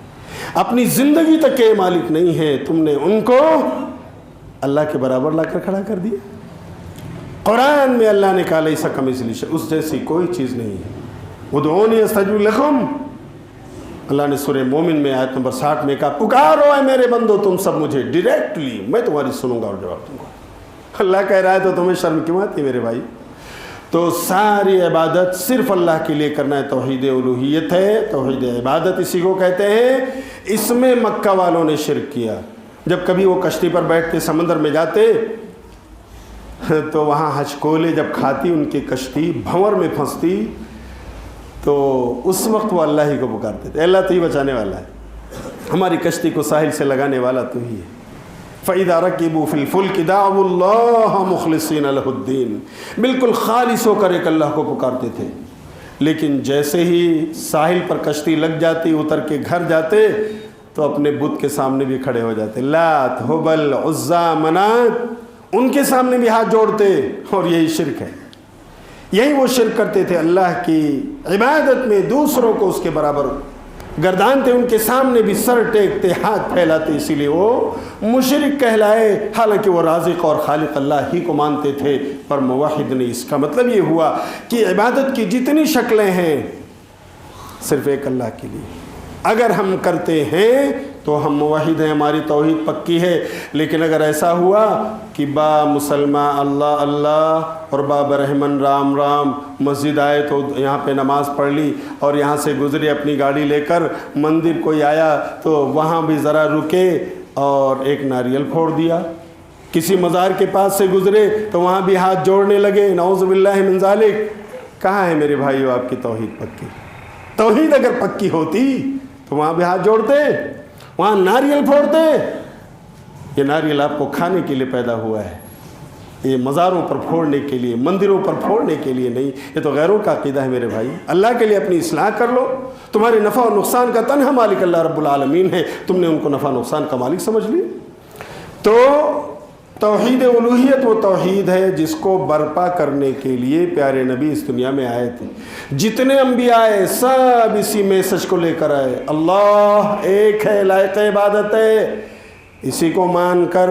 اپنی زندگی تک کے مالک نہیں ہے، تم نے ان کو اللہ کے برابر لا کر کھڑا کر دیا۔ قرآن میں اللہ نے کہا لیس کمثلہ شیء، اس جیسی کوئی چیز نہیں ہے۔ ادعونی استجب لکم، اللہ نے سورہ مومن میں آیت نمبر 60 میں کہا پکارو اے میرے بندو تم سب مجھے ڈائریکٹلی، میں تمہاری سنوں گا اور جواب دوں گا۔ اللہ کہہ رہا ہے تو تمہیں شرم کیوں آتی ہے میرے بھائی؟ تو ساری عبادت صرف اللہ کے لیے کرنا ہے، توحید الوہیت ہے، توحید عبادت اسی کو کہتے ہیں۔ اس میں مکہ والوں نے شرک کیا۔ جب کبھی وہ کشتی پر بیٹھتے سمندر میں جاتے تو وہاں ہچکولے جب کھاتی ان کی کشتی بھنور میں پھنستی تو اس وقت وہ اللہ ہی کو پکارتے تھے، اللہ تو ہی بچانے والا ہے، ہماری کشتی کو ساحل سے لگانے والا تو ہی ہے۔ فَإِذَا رَكِبُوا فِي الْفُلْكِ دَعَوُا اللَّهَ مُخْلِصِينَ لَهُ الدِّينَ، بالکل خالص ہو کر ایک اللہ کو پکارتے تھے۔ لیکن جیسے ہی ساحل پر کشتی لگ جاتی، اتر کے گھر جاتے تو اپنے بت کے سامنے بھی کھڑے ہو جاتے، لات، ہبل، عزا، منات، ان کے سامنے بھی ہاتھ جوڑتے، اور یہی شرک ہے۔ یہی وہ شرک کرتے تھے، اللہ کی عبادت میں دوسروں کو اس کے برابر گردانتے، ان کے سامنے بھی سر ٹیکتے، ہاتھ پھیلاتے، اسی لیے وہ مشرک کہلائے، حالانکہ وہ رازق اور خالق اللہ ہی کو مانتے تھے، پر موحد نہیں۔ اس کا مطلب یہ ہوا کہ عبادت کی جتنی شکلیں ہیں صرف ایک اللہ کے لیے اگر ہم کرتے ہیں تو ہم موحد ہیں، ہماری توحید پکی ہے۔ لیکن اگر ایسا ہوا کہ با مسلمان اللہ اللہ اور با برہمن رام رام، مسجد آئے تو یہاں پہ نماز پڑھ لی، اور یہاں سے گزرے اپنی گاڑی لے کر، مندر کوئی آیا تو وہاں بھی ذرا رکے اور ایک ناریل پھوڑ دیا، کسی مزار کے پاس سے گزرے تو وہاں بھی ہاتھ جوڑنے لگے، نعوذ باللہ من ذالک۔ کہاں ہے میرے بھائیو آپ کی توحید پکی؟ توحید اگر پکی ہوتی تو وہاں بھی ہاتھ جوڑتے، وہاں ناریل پھوڑتے۔ یہ ناریل آپ کو کھانے کے لیے پیدا ہوا ہے، یہ مزاروں پر پھوڑنے کے لیے، مندروں پر پھوڑنے کے لیے نہیں، یہ تو غیروں کا عقیدہ ہے میرے بھائی۔ اللہ کے لیے اپنی اصلاح کر لو، تمہارے نفع اور نقصان کا تنہا مالک اللہ رب العالمین ہے، تم نے ان کو نفع نقصان کا مالک سمجھ لی۔ تو توحید الوہیت وہ توحید ہے جس کو برپا کرنے کے لیے پیارے نبی اس دنیا میں آئے تھے۔ جتنے انبیاء آئے سب اسی میسج کو لے کر آئے، اللہ ایک ہے، لائق عبادت ہے، اسی کو مان کر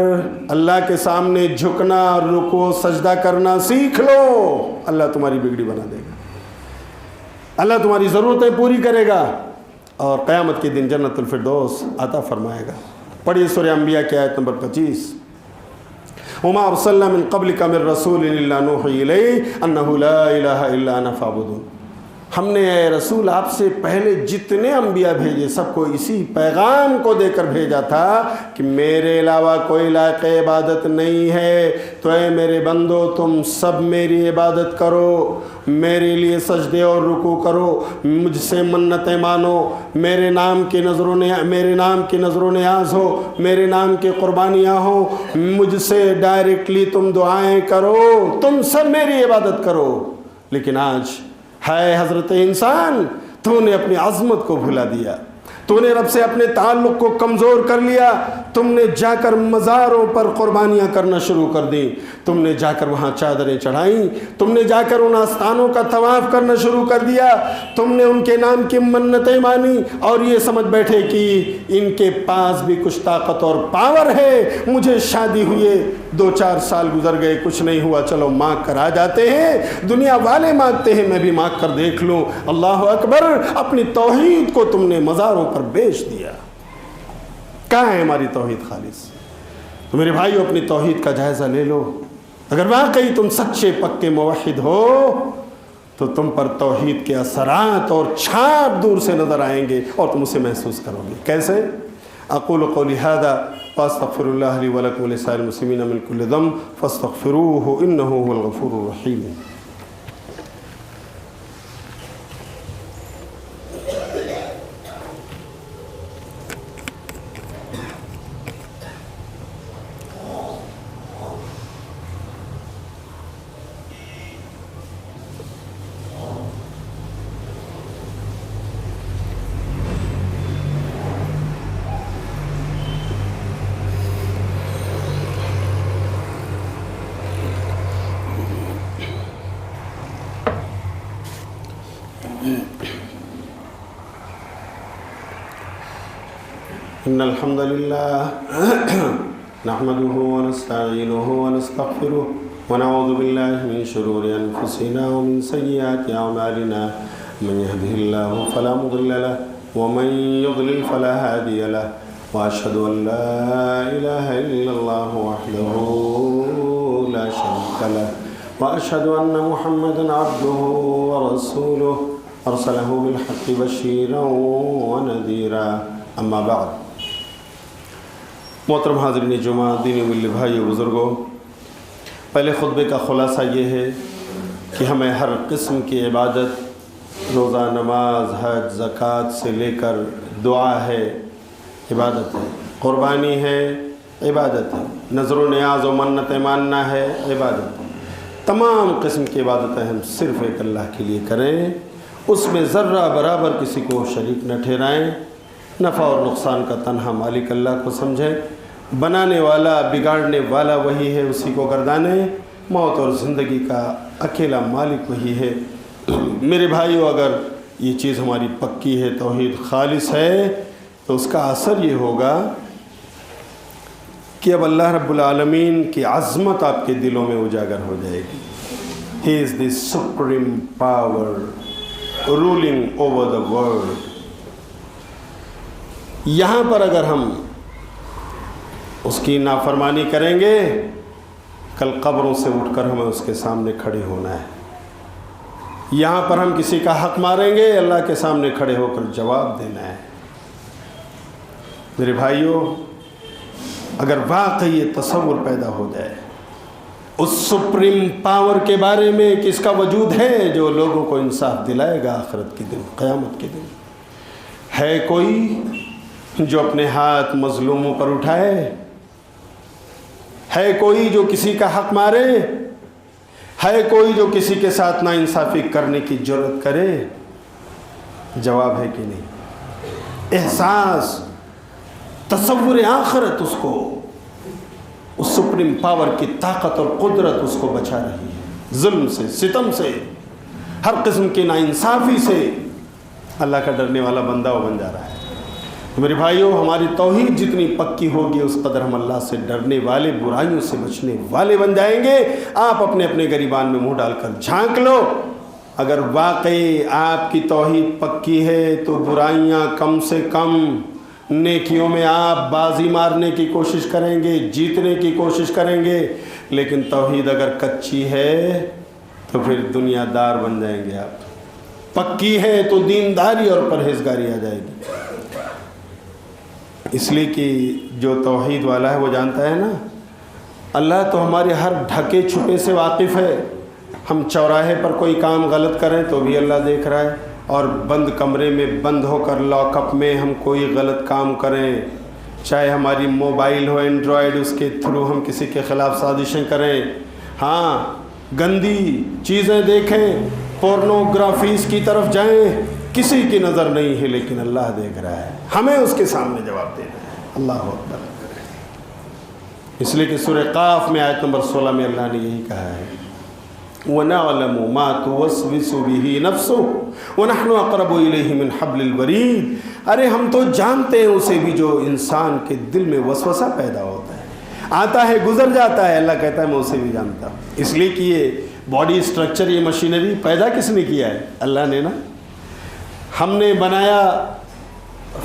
اللہ کے سامنے جھکنا، رکوع سجدہ کرنا سیکھ لو، اللہ تمہاری بگڑی بنا دے گا، اللہ تمہاری ضرورتیں پوری کرے گا، اور قیامت کے دن جنت الفردوس عطا فرمائے گا۔ پڑھیے سورہ انبیاء کی آیت نمبر 25، وما ارسلنا من قبلک من رسول الا نوحی الیہ انہ لا الہ الا انا فاعبدون۔ ہم نے اے رسول آپ سے پہلے جتنے انبیاء بھیجے سب کو اسی پیغام کو دے کر بھیجا تھا کہ میرے علاوہ کوئی لائق عبادت نہیں ہے، تو اے میرے بندو تم سب میری عبادت کرو، میرے لیے سجدے اور رکوع کرو، مجھ سے منتیں مانو، میرے نام کی نظر و نیاز ہو، میرے نام کی قربانیاں ہوں، مجھ سے ڈائریکٹلی تم دعائیں کرو، تم سب میری عبادت کرو۔ لیکن آج ہے حضرت انسان، تو نے اپنی عظمت کو بھلا دیا، تو نے رب سے اپنے تعلق کو کمزور کر لیا، تم نے جا کر مزاروں پر قربانیاں کرنا شروع کر دیں، تم نے جا کر وہاں چادریں چڑھائیں، تم نے جا کر ان آستانوں کا طواف کرنا شروع کر دیا، تم نے ان کے نام کی منتیں مانی، اور یہ سمجھ بیٹھے کہ ان کے پاس بھی کچھ طاقت اور پاور ہے، مجھے شادی ہوئے 2-4 سال گزر گئے کچھ نہیں ہوا، چلو مانگ کر آ جاتے ہیں، دنیا والے مانگتے ہیں میں بھی مانگ کر دیکھ لوں۔ اللہ اکبر، اپنی توحید کو تم نے مزاروں پر بیچ دیا۔ کہاں ہے ہماری توحید خالص؟ تو میرے بھائیو اپنی توحید کا جائزہ لے لو، اگر واقعی تم سچے پکے موحد ہو تو تم پر توحید کے اثرات اور چھاپ دور سے نظر آئیں گے اور تم اسے محسوس کرو گے۔ کیسے؟ اقول قولی ھذا واستغفر اللہ لی ولکم ولسائر المسلمین من کل ذنب فاستغفروہ انہ ھو الغفور الرحیم۔ إن الحمد لله نحمده ونستعينه ونستغفره ونعوذ بالله من شرور أنفسنا ومن سيئات أعمالنا من يهده الله فلا مضل له ومن يضلل فلا هادي له وأشهد أن لا إله إلا الله وحده لا شريك له وأشهد أن محمدا عبده ورسوله أرسله بالحق بشيرا ونذيرا أما بعد محترم حاضرین جمعہ، دینی ملی بھائیو بزرگوں، پہلے خطبے کا خلاصہ یہ ہے کہ ہمیں ہر قسم کی عبادت، روزہ، نماز، حج، زکوٰۃ سے لے کر دعا ہے، عبادت ہے، قربانی ہے، عبادت ہے، نظر و نیاز و منتیں ماننا ہے، عبادت ہے، تمام قسم کی عبادتیں ہم صرف ایک اللہ کے لیے کریں، اس میں ذرہ برابر کسی کو شریک نہ ٹھہرائیں، نفع اور نقصان کا تنہا مالک اللہ کو سمجھیں، بنانے والا، بگاڑنے والا وہی ہے، اسی کو گردانیں، موت اور زندگی کا اکیلا مالک وہی ہے۔ میرے بھائیو، اگر یہ چیز ہماری پکی ہے، توحید خالص ہے، تو اس کا اثر یہ ہوگا کہ اب اللہ رب العالمین کی عظمت آپ کے دلوں میں اجاگر ہو جائے گی۔ He is the supreme power ruling over the world۔ یہاں پر اگر ہم اس کی نافرمانی کریں گے، کل قبروں سے اٹھ کر ہمیں اس کے سامنے کھڑے ہونا ہے۔ یہاں پر ہم کسی کا حق ماریں گے، اللہ کے سامنے کھڑے ہو کر جواب دینا ہے۔ میرے بھائیوں، اگر واقعی یہ تصور پیدا ہو جائے اس سپریم پاور کے بارے میں کہ اس کا وجود ہے جو لوگوں کو انصاف دلائے گا آخرت کے دن، قیامت کے دن، ہے کوئی جو اپنے ہاتھ مظلوموں پر اٹھائے؟ ہے کوئی جو کسی کا حق مارے؟ ہے کوئی جو کسی کے ساتھ ناانصافی کرنے کی جرأت کرے؟ جواب ہے کہ نہیں۔ احساس، تصور آخرت اس کو، اس سپریم پاور کی طاقت اور قدرت اس کو بچا رہی ہے، ظلم سے، ستم سے، ہر قسم کی ناانصافی سے اللہ کا ڈرنے والا بندہ وہ بن جا رہا ہے۔ میرے بھائیوں، ہماری توحید جتنی پکی ہوگی اس قدر ہم اللہ سے ڈرنے والے، برائیوں سے بچنے والے بن جائیں گے۔ آپ اپنے اپنے گریبان میں منہ ڈال کر جھانک لو، اگر واقعی آپ کی توحید پکی ہے تو برائیاں کم سے کم، نیکیوں میں آپ بازی مارنے کی کوشش کریں گے، جیتنے کی کوشش کریں گے، لیکن توحید اگر کچی ہے تو پھر دنیا دار بن جائیں گے آپ۔ پکی ہے تو دینداری اور پرہیزگاری آ جائے گی۔ اس لیے کہ جو توحید والا ہے وہ جانتا ہے نا، اللہ تو ہمارے ہر ڈھکے چھپے سے واقف ہے۔ ہم چوراہے پر کوئی کام غلط کریں تو بھی اللہ دیکھ رہا ہے، اور بند کمرے میں بند ہو کر لاک اپ میں ہم کوئی غلط کام کریں، چاہے ہماری موبائل ہو اینڈرائیڈ، اس کے تھرو ہم کسی کے خلاف سازشیں کریں، ہاں گندی چیزیں دیکھیں، پورنوگرافیز کی طرف جائیں، کسی کی نظر نہیں ہے لیکن اللہ دیکھ رہا ہے، ہمیں اس کے سامنے جواب دینا ہے۔ اللہ اکبر۔ اس لیے کہ سورہ قاف میں آیت نمبر 16 میں اللہ نے یہی کہا ہے، وَنَعْلَمُ مَا تُوَسْوِسُ بِهِ نَفْسُهُ وَنَحْنُ أَقْرَبُ إِلَيْهِ مِنْ حَبْلِ الْوَرِيدِ۔ ارے ہم تو جانتے ہیں اسے بھی جو انسان کے دل میں وسوسہ پیدا ہوتا ہے، آتا ہے گزر جاتا ہے، اللہ کہتا ہے میں اسے بھی جانتا ہوں۔ اس لیے کہ یہ باڈی سٹرکچر، یہ مشینری پیدا کس نے کیا ہے؟ اللہ نے نا۔ ہم نے بنایا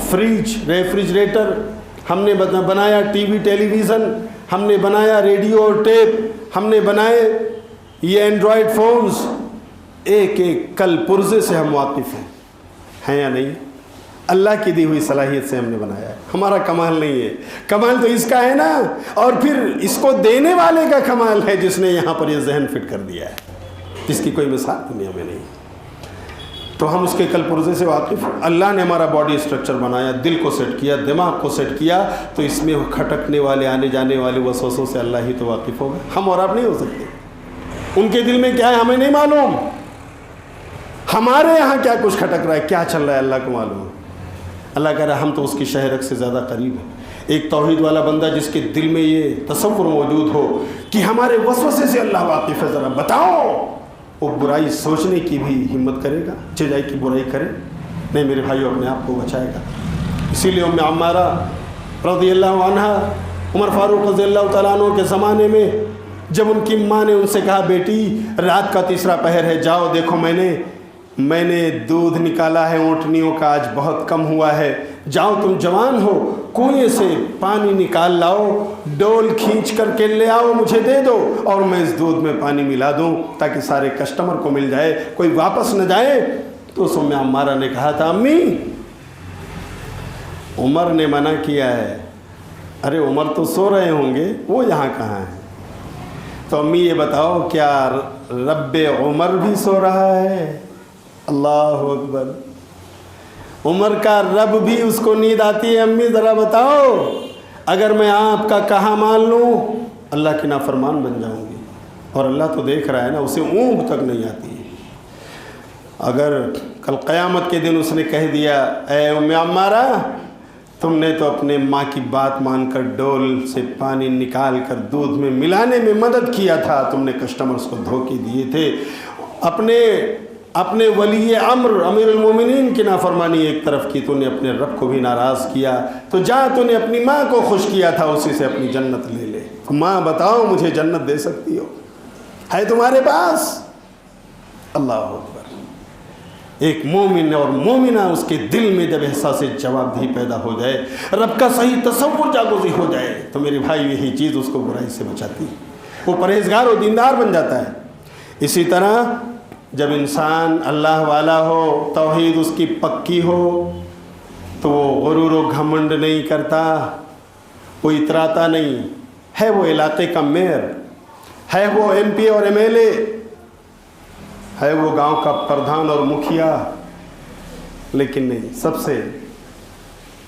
فریج، ریفریجریٹر، ہم نے بنایا ٹی وی، ٹیلی ویژن، ہم نے بنایا ریڈیو اور ٹیپ، ہم نے بنائے یہ اینڈرائیڈ فونز، ایک ایک کل پرزے سے ہم واقف ہیں یا نہیں؟ اللہ کی دی ہوئی صلاحیت سے ہم نے بنایا ہے، ہمارا کمال نہیں ہے، کمال تو اس کا ہے نا، اور پھر اس کو دینے والے کا کمال ہے جس نے یہاں پر یہ ذہن فٹ کر دیا ہے، جس کی کوئی مثال دنیا میں نہیں۔ تو ہم اس کے کل پرزے سے واقف ہیں۔ اللہ نے ہمارا باڈی اسٹرکچر بنایا، دل کو سیٹ کیا، دماغ کو سیٹ کیا، تو اس میں کھٹکنے والے، آنے جانے والے وسوسوں سے اللہ ہی تو واقف ہوگا، ہم اور آپ نہیں ہو سکتے۔ ان کے دل میں کیا ہے ہمیں نہیں معلوم، ہمارے یہاں کیا کچھ کھٹک رہا ہے، کیا چل رہا ہے، اللہ کو معلوم ہے۔ اللہ کہہ رہا ہے ہم تو اس کی شہرک سے زیادہ قریب ہیں۔ ایک توحید والا بندہ جس کے دل میں یہ تصور موجود ہو کہ ہمارے وسوسے سے اللہ واقف ہے، ذرا بتاؤ، وہ برائی سوچنے کی بھی ہمت کرے گا، چہ جائے کی برائی کرے نہیں؟ میرے بھائیو، اپنے آپ کو بچائے گا۔ اسی لیے ام عمارہ رضی اللہ عنہ، عمر فاروق رضی اللہ تعالیٰ عنہ کے زمانے میں جب ان کی ماں نے ان سے کہا بیٹی رات کا تیسرا پہر ہے، جاؤ دیکھو میں نے دودھ نکالا ہے اونٹنیوں کا، آج بہت کم ہوا ہے، جاؤ تم جوان ہو کنویں سے پانی نکال لاؤ، ڈول کھینچ کر کے لے آؤ مجھے دے دو اور میں اس دودھ میں پانی ملا دوں تاکہ سارے کسٹمر کو مل جائے، کوئی واپس نہ جائے۔ تو ام عمارہ نے کہا تھا امی عمر نے منع کیا ہے۔ ارے عمر تو سو رہے ہوں گے، وہ یہاں کہاں ہیں؟ تو امی یہ بتاؤ کیا رب عمر بھی سو رہا ہے؟ اللہ اکبر، عمر کا رب بھی اس کو نیند آتی ہے؟ امی ذرا بتاؤ، اگر میں آپ کا کہاں مان لوں اللہ کی نافرمان بن جاؤں گی، اور اللہ تو دیکھ رہا ہے نا، اسے اونگ تک نہیں آتی ہے۔ اگر کل قیامت کے دن اس نے کہہ دیا اے ام عمارہ تم نے تو اپنے ماں کی بات مان کر ڈول سے پانی نکال کر دودھ میں ملانے میں مدد کیا تھا، تم نے کسٹمرز کو دھوکے دیے تھے، اپنے ولی امر امیر المومنین کی نافرمانی ایک طرف کی، تو نے اپنے رب کو بھی ناراض کیا، تو جا تو نے اپنی ماں کو خوش کیا تھا، اسی سے اپنی جنت لے لے۔ ماں بتاؤ مجھے جنت دے سکتی ہو؟ ہے تمہارے پاس؟ اللہ اکبر۔ ایک مومن اور مومنہ اس کے دل میں جب احساس جواب دہی پیدا ہو جائے، رب کا صحیح تصور جاگوزی ہو جائے، تو میرے بھائی یہی چیز اس کو برائی سے بچاتی ہے، وہ پرہیزگار و دیندار بن جاتا ہے۔ اسی طرح جب انسان اللہ والا ہو، توحید اس کی پکی ہو، تو وہ غرور و گھمنڈ نہیں کرتا، وہ اتراتا نہیں ہے، وہ علاقے کا میئر ہے، وہ ایم پی اور ایم ایل اے ہے، وہ گاؤں کا پردھان اور مکھیا، لیکن نہیں،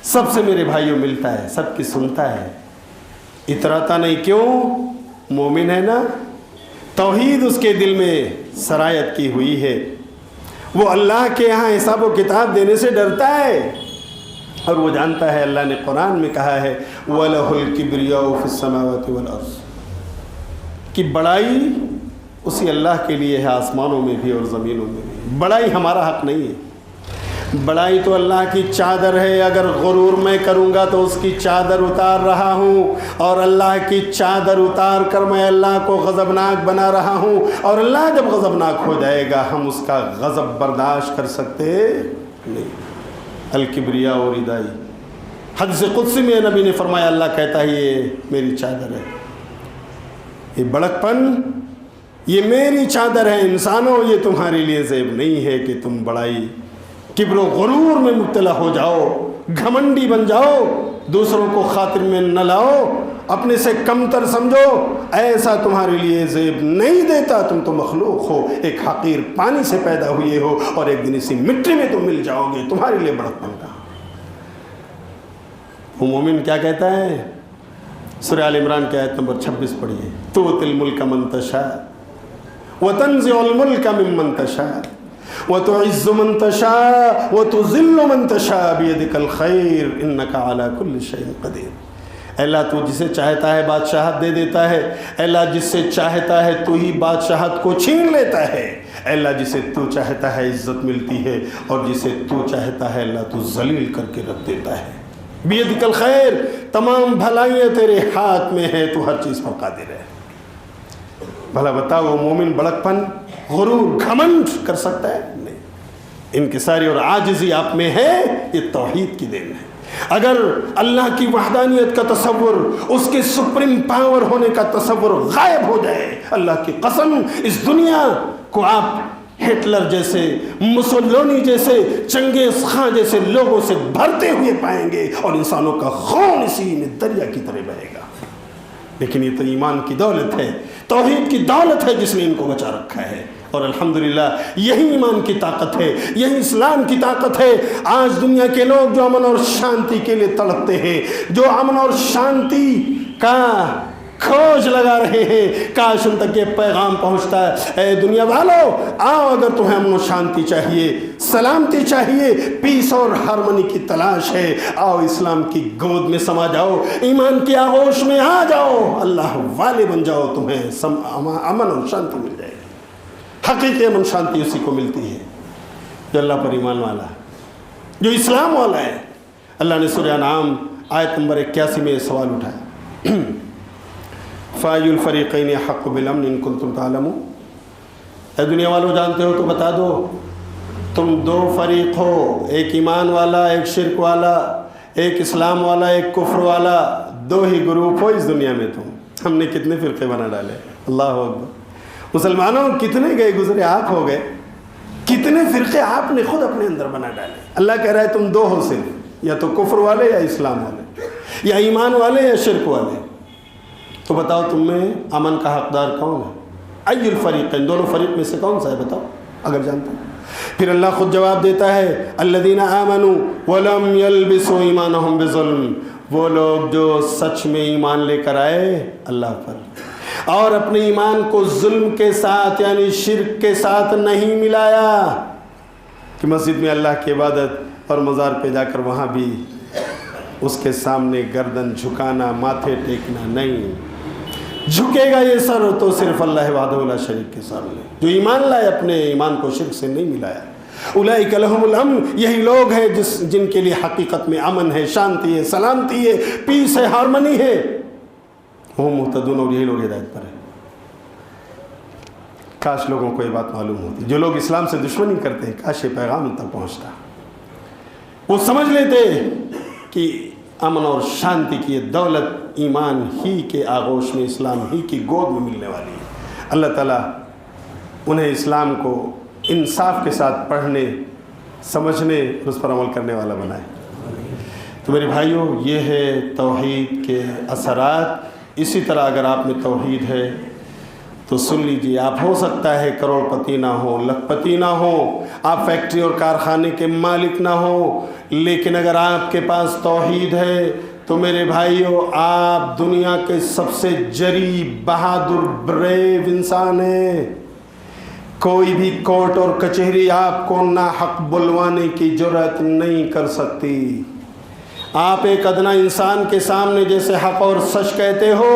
سب سے میرے بھائیوں ملتا ہے، سب کی سنتا ہے، اتراتا نہیں۔ کیوں؟ مومن ہے نا، توحید اس کے دل میں سرایت کی ہوئی ہے، وہ اللہ کے یہاں حساب و کتاب دینے سے ڈرتا ہے، اور وہ جانتا ہے اللہ نے قرآن میں کہا ہے وَلَهُ الْكِبْرِيَاءُ فِي السَّمَاوَاتِ وَالْأَرْضِ، کہ بڑائی اسی اللہ کے لیے ہے، آسمانوں میں بھی اور زمینوں میں بھی۔ بڑائی ہمارا حق نہیں ہے، بڑائی تو اللہ کی چادر ہے، اگر غرور میں کروں گا تو اس کی چادر اتار رہا ہوں، اور اللہ کی چادر اتار کر میں اللہ کو غضبناک بنا رہا ہوں، اور اللہ جب غضبناک ہو جائے گا ہم اس کا غضب برداشت کر سکتے نہیں۔ الکبریاء اور ردائی، حدیث قدسی میں نبی نے فرمایا اللہ کہتا ہے یہ میری چادر ہے، یہ بڑک پن یہ میری چادر ہے، انسانوں یہ تمہارے لیے زیب نہیں ہے کہ تم بڑائی کبر و غرور میں مبتلا ہو جاؤ، گھمنڈی بن جاؤ، دوسروں کو خاطر میں نہ لاؤ، اپنے سے کمتر سمجھو، ایسا تمہارے لیے زیب نہیں دیتا، تم تو مخلوق ہو، ایک حقیر پانی سے پیدا ہوئے ہو، اور ایک دن اسی مٹی میں تم مل جاؤ گے، تمہارے لیے بڑکپن کہاں؟ وہ مومن کیا کہتا ہے؟ سورہ آل عمران کی آیت نمبر 26 پڑھیے، تؤتی الملک من تشاء وتنزع الملک ممن تشاء وتعز من تشاء وتذل من تشاء بيدك الخير انك على كل شيء قدیر۔ اللہ تو جسے چاہتا ہے بادشاہت دے دیتا ہے، اللہ جس سے چاہتا ہے تو ہی بادشاہت کو چھین لیتا ہے، اللہ جسے تو چاہتا ہے عزت ملتی ہے، اور جسے تو چاہتا ہے اللہ تو ذلیل کر کے رکھ دیتا ہے۔ بیدک الخیر، تمام بھلائیاں تیرے ہاتھ میں ہے، تو ہر چیز پر قادر ہے۔ بھلا بتاؤ وہ مومن بڑکپن غرور گھمنڈ کر سکتا ہے؟ نہیں۔ انکساری اور عاجزی آپ میں ہے، یہ توحید کی دین ہے۔ اگر اللہ کی وحدانیت کا تصور، اس کے سپریم پاور ہونے کا تصور غائب ہو جائے، اللہ کی قسم اس دنیا کو آپ ہٹلر جیسے، مسولینی جیسے، چنگیز خان جیسے لوگوں سے بھرتے ہوئے پائیں گے، اور انسانوں کا خون اسی میں دریا کی طرح بہے گا۔ لیکن یہ تو ایمان کی دولت ہے، توحید کی دولت ہے جس نے ان کو بچا رکھا ہے، اور الحمدللہ یہی ایمان کی طاقت ہے، یہی اسلام کی طاقت ہے۔ آج دنیا کے لوگ جو امن اور شانتی کے لیے تڑپتے ہیں، جو امن اور شانتی کا کھوج لگا رہے ہیں، کاش ان تک یہ پیغام پہنچتا ہے، اے دنیا والو آؤ، اگر تمہیں امن و شانتی چاہیے، سلامتی چاہیے، پیس اور ہارمنی کی تلاش ہے، آؤ اسلام کی گود میں سما جاؤ، ایمان کی آغوش میں آ جاؤ، اللہ والے بن جاؤ، تمہیں امن اور شانتی مل جائے گی۔ حقیقی امن شانتی اسی کو ملتی ہے جو اللہ پر ایمان والا ہے، جو اسلام والا ہے۔ اللہ نے سورہ انعام آیت نمبر 81 میں یہ سوال اٹھایا، فَأَيُّ الْفَرِيقَيْنِ أَحَقُّ بِالْأَمْنِ إِن كُنتُمْ تَعْلَمُونَ۔ اے دنیا والوں جانتے ہو تو بتا دو، تم دو فریق ہو، ایک ایمان والا، ایک شرک والا، ایک اسلام والا، ایک کفر والا، دو ہی گروپ ہو اس دنیا میں تم۔ ہم نے کتنے فرقے بنا ڈالے، اللہ اکبر۔ مسلمانوں کتنے گئے گزرے آپ ہو گئے، کتنے فرقے آپ نے خود اپنے اندر بنا ڈالے۔ اللہ کہہ رہا ہے تم دو ہو صرف، یا تو کفر والے یا اسلام والے، یا ایمان والے یا شرک والے۔ تو بتاؤ تم میں امن کا حقدار کون ہے؟ ای الفریقین، دونوں فریق میں سے کون سا ہے بتاؤ اگر جانتے ہو۔ پھر اللہ خود جواب دیتا ہے، الذین آمنوا ولم یلبسوا ایمانہم بظلم، وہ لوگ جو سچ میں ایمان لے کر آئے اللہ پر اور اپنے ایمان کو ظلم کے ساتھ یعنی شرک کے ساتھ نہیں ملایا، کہ مسجد میں اللہ کی عبادت اور مزار پہ جا کر وہاں بھی اس کے سامنے گردن جھکانا، ماتھے ٹیکنا نہیں، جھکے گا یہ سر تو صرف اللہ وحدہ لا شریک کے سامنے، جو ایمان لائے اپنے ایمان کو شرک سے نہیں ملایا۔ اولئک لہم الامن، یہی لوگ ہیں جن کے لیے حقیقت میں امن ہے، شانتی ہے، سلامتی ہے، پیس ہے، ہارمنی ہے، وہ مہتدون، اور یہی لوگ ہدایت پر ہیں۔ کاش لوگوں کو یہ بات معلوم ہوتی، جو لوگ اسلام سے دشمنی کرتے ہیں، کاش یہ پیغام ان تک پہنچتا، وہ سمجھ لیتے کہ امن اور شانتی کی یہ دولت ایمان ہی کے آغوش میں، اسلام ہی کی گود میں ملنے والی ہے۔ اللہ تعالیٰ انہیں اسلام کو انصاف کے ساتھ پڑھنے، سمجھنے اور اس پر عمل کرنے والا بنائے۔ تو میرے بھائیوں، یہ ہے توحید کے اثرات۔ اسی طرح اگر آپ میں توحید ہے تو سن لیجیے، آپ ہو سکتا ہے کروڑ پتی نہ ہو، لکھ پتی نہ ہو، آپ فیکٹری اور کارخانے کے مالک نہ ہو، لیکن اگر آپ کے پاس توحید ہے تو میرے بھائیوں آپ دنیا کے سب سے جری، بہادر، بریو انسان ہیں۔ کوئی بھی کورٹ اور کچہری آپ کو ناحق بلوانے کی جرأت نہیں کر سکتی۔ آپ ایک ادنا انسان کے سامنے جیسے حق اور سچ کہتے ہو،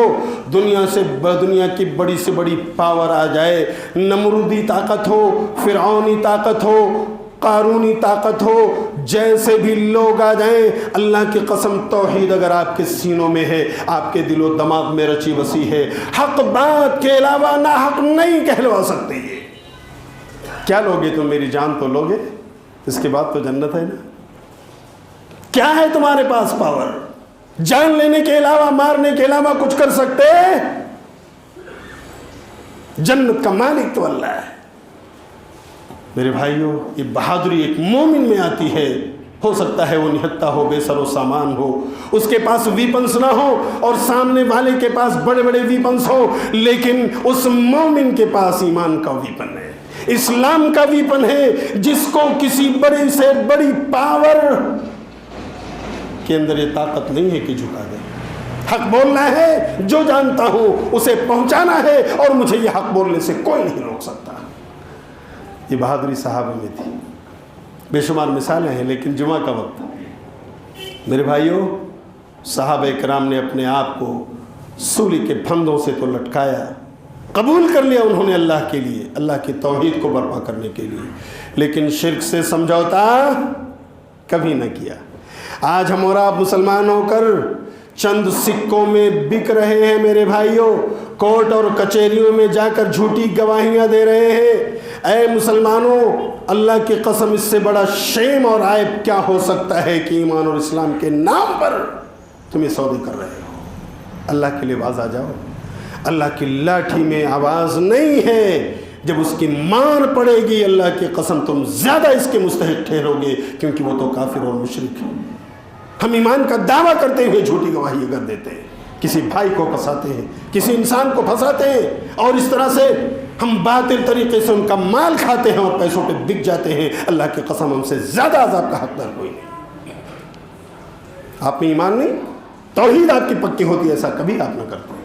دنیا کی بڑی سے بڑی پاور آ جائے، نمرودی طاقت ہو، فرعونی طاقت ہو، قارونی طاقت ہو، جیسے بھی لوگ آ جائیں، اللہ کی قسم توحید اگر آپ کے سینوں میں ہے، آپ کے دل و دماغ میں رچی بسی ہے، حق بات کے علاوہ ناحق نہیں کہلوا سکتے۔ یہ کیا لوگے تم؟ میری جان تو لوگے، اس کے بعد تو جنت ہے نا۔ کیا ہے تمہارے پاس پاور؟ جان لینے کے علاوہ، مارنے کے علاوہ کچھ کر سکتے؟ جنت کا مالک تو اللہ ہے۔ میرے بھائیوں، یہ بہادری ایک مومن میں آتی ہے۔ ہو سکتا ہے وہ نہتہ ہو، بے سر و سامان ہو، اس کے پاس ویپنس نہ ہو اور سامنے والے کے پاس بڑے بڑے ویپنس ہو، لیکن اس مومن کے پاس ایمان کا ویپن ہے، اسلام کا ویپن ہے، جس کو کسی بڑی سے بڑی پاور کے اندر یہ طاقت نہیں ہے کہ جھکا دے۔ حق بولنا ہے، جو جانتا ہوں اسے پہنچانا ہے، اور مجھے یہ حق بولنے سے کوئی نہیں روک سکتا۔ یہ بہادری صحابہ میں تھی۔ بے شمار مثالیں ہیں، لیکن جمعہ کا وقت، میرے بھائیوں، صحابہ کرام نے اپنے آپ کو سولی کے پھندوں سے تو لٹکایا، قبول کر لیا انہوں نے اللہ کے لیے، اللہ کی توحید کو برپا کرنے کے لیے، لیکن شرک سے سمجھوتا کبھی نہ کیا۔ آج ہم اور آپ مسلمان ہو کر چند سکوں میں بک رہے ہیں میرے بھائیوں، کورٹ اور کچہریوں میں جا کر جھوٹی گواہیاں دے رہے ہیں۔ اے مسلمانوں، اللہ کی قسم، اس سے بڑا شیم اور عیب کیا ہو سکتا ہے کہ ایمان اور اسلام کے نام پر تم یہ سودے کر رہے ہو۔ اللہ کے لیے باز آ جاؤ۔ اللہ کی لاٹھی میں آواز نہیں ہے، جب اس کی مار پڑے گی اللہ کی قسم تم زیادہ اس کے مستحق ٹھہرو گے، کیونکہ وہ تو کافر اور مشرک ہے۔ ہم ایمان کا دعویٰ کرتے ہوئے جھوٹی گواہی اگر دیتے ہیں، کسی بھائی کو پھنساتے ہیں، کسی انسان کو پھنساتے ہیں، اور اس طرح سے ہم باطل طریقے سے ان کا مال کھاتے ہیں اور پیسوں پہ بک جاتے ہیں، اللہ کی قسم ہم سے زیادہ عذاب کا حقدار کوئی نہیں۔ آپ میں ایمان نہیں، توحید آپ کی پکی ہوتی ہے، ایسا کبھی آپ نہ کرتے۔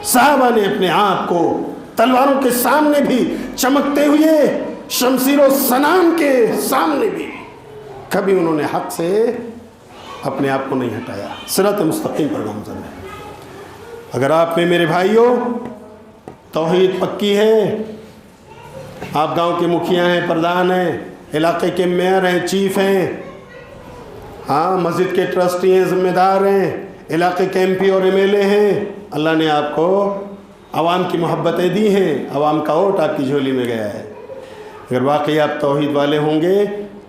صحابہ نے اپنے آپ کو تلواروں کے سامنے بھی چمکتے ہوئے، شمشیر و سنام کے سامنے بھی، کبھی انہوں نے حق سے اپنے آپ کو نہیں ہٹایا، صراط مستقیم پر گامزن ہے۔ اگر آپ میں میرے بھائیوں توحید پکی ہے، آپ گاؤں کے مکھیا ہیں، پردھان ہیں، علاقے کے میئر ہیں، چیف ہیں، ہاں مسجد کے ٹرسٹی ہیں، ذمہ دار ہیں، علاقے کے ایم پی اور ایم ایل اے ہیں، اللہ نے آپ کو عوام کی محبتیں دی ہیں، عوام کا ووٹ آپ کی جھولی میں گیا ہے۔ اگر واقعی آپ توحید والے ہوں گے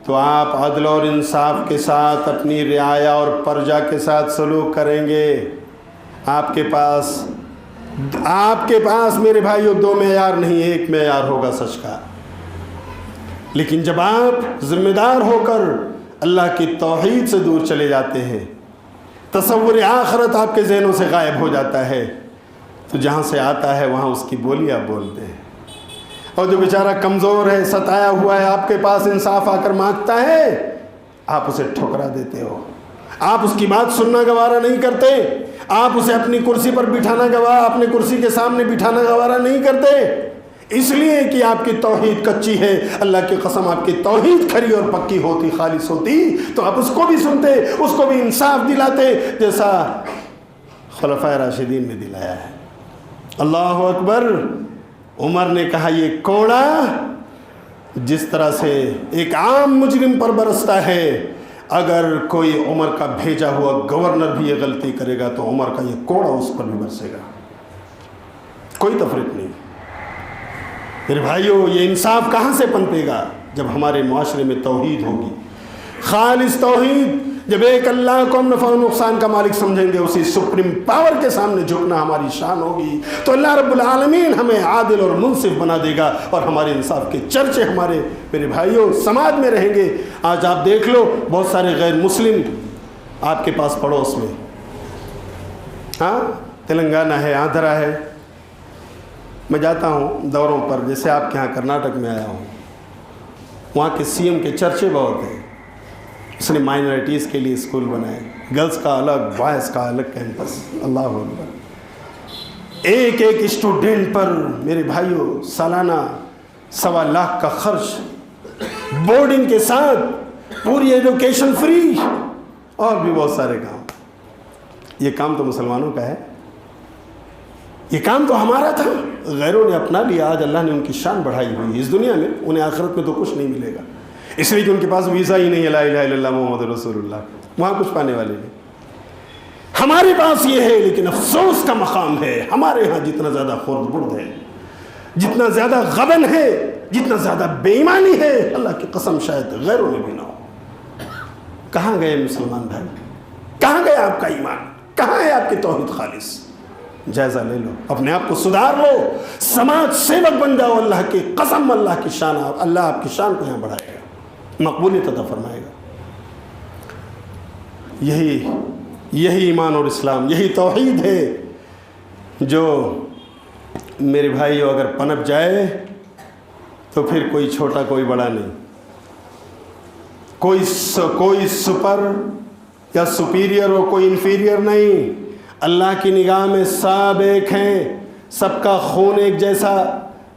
تو آپ عدل اور انصاف کے ساتھ اپنی رعایا اور پرجا کے ساتھ سلوک کریں گے۔ آپ کے پاس میرے بھائیو دو معیار نہیں، ایک معیار ہوگا سچ کا۔ لیکن جب آپ ذمہ دار ہو کر اللہ کی توحید سے دور چلے جاتے ہیں، تصور آخرت آپ کے ذہنوں سے غائب ہو جاتا ہے، تو جہاں سے آتا ہے وہاں اس کی بولی آپ بولتے ہیں۔ اور جو بیچارہ کمزور ہے، ستایا ہوا ہے، آپ کے پاس انصاف آ کر مانگتا ہے، آپ اسے ٹھکرا دیتے ہو، آپ اس کی بات سننا گوارا نہیں کرتے، آپ اسے اپنی کرسی پر اپنے کرسی کے سامنے بٹھانا گوارا نہیں کرتے، اس لیے کہ آپ کی توحید کچی ہے۔ اللہ کی قسم آپ کی توحید کھری اور پکی ہوتی، خالص ہوتی، تو آپ اس کو بھی سنتے، اس کو بھی انصاف دلاتے جیسا خلفائے راشدین نے دلایا ہے۔ اللہ اکبر۔ عمر نے کہا یہ کوڑا جس طرح سے ایک عام مجرم پر برستا ہے، اگر کوئی عمر کا بھیجا ہوا گورنر بھی یہ غلطی کرے گا تو عمر کا یہ کوڑا اس پر بھی برسے گا، کوئی تفریق نہیں۔ میرے بھائیو، یہ انصاف کہاں سے پنپے گا؟ جب ہمارے معاشرے میں توحید ہوگی، خالص توحید۔ جب ایک اللہ کو ہم نفع و نقصان کا مالک سمجھیں گے، اسی سپریم پاور کے سامنے جھکنا ہماری شان ہوگی، تو اللہ رب العالمین ہمیں عادل اور منصف بنا دے گا، اور ہمارے انصاف کے چرچے میرے بھائیوں سماج میں رہیں گے۔ آج آپ دیکھ لو، بہت سارے غیر مسلم آپ کے پاس پڑوس میں، ہاں تلنگانہ ہے، آندھرا ہے، میں جاتا ہوں دوروں پر، جیسے آپ کے یہاں کرناٹک میں آیا ہوں، وہاں کے سی ایم کے چرچے بہت ہیں۔ اس نے مائنورٹیز کے لیے اسکول بنائے، گرلز کا الگ، بوائز کا الگ کیمپس۔ اللہ اکبر۔ ایک اسٹوڈنٹ پر میرے بھائیوں سالانہ 1.25 لاکھ کا خرچ، بورڈنگ کے ساتھ پوری ایجوکیشن فری، اور بھی بہت سارے کام۔ یہ کام تو مسلمانوں کا ہے، یہ کام تو ہمارا تھا، غیروں نے اپنا لیا۔ آج اللہ نے ان کی شان بڑھائی ہوئی اس دنیا میں، انہیں آخرت میں تو کچھ نہیں ملے گا، اس لیے کہ ان کے پاس ویزا ہی نہیں ہے، لا الہ الا اللہ محمد رسول اللہ، وہاں کچھ پانے والے نہیں۔ ہمارے پاس یہ ہے، لیکن افسوس کا مقام ہے، ہمارے ہاں جتنا زیادہ خرد برد ہے، جتنا زیادہ غبن ہے، جتنا زیادہ بے ایمانی ہے، اللہ کی قسم شاید غیروں میں بھی نہ ہو۔ کہاں گئے مسلمان بھائی؟ کہاں گئے آپ کا ایمان؟ کہاں ہے آپ کی توحید خالص؟ جائزہ لے لو، اپنے آپ کو سدھار لو، سماج سیوک بن جاؤ۔ اللہ کی قسم، اللہ کی شان، اللہ آپ کی شان کو یہاں بڑھائے گا، مقبولیت عطا فرمائے گا۔ یہی ایمان اور اسلام، یہی توحید ہے جو میرے بھائیو اگر پنپ جائے تو پھر کوئی چھوٹا کوئی بڑا نہیں، کوئی سپر یا سپیریئر اور کوئی انفیریئر نہیں۔ اللہ کی نگاہ میں سب ایک ہیں، سب کا خون ایک جیسا،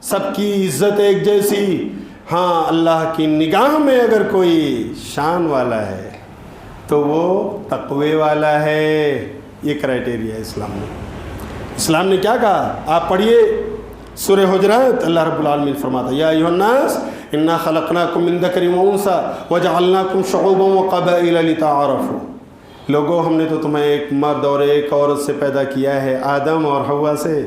سب کی عزت ایک جیسی۔ ہاں، اللہ کی نگاہ میں اگر کوئی شان والا ہے تو وہ تقوی والا ہے۔ یہ کرائٹیریا ہے اسلام میں۔ اسلام نے کیا کہا؟ آپ پڑھیے سورہ حجرات، اللہ رب العالمین فرماتا ہے یا ایھا الناس انا خلقناکم من ذکر و انثی وجعلناکم شعوبا وقبائل لتعارفوا۔ لوگوں، ہم نے تو تمہیں ایک مرد اور ایک عورت سے پیدا کیا ہے، آدم اور حوا سے۔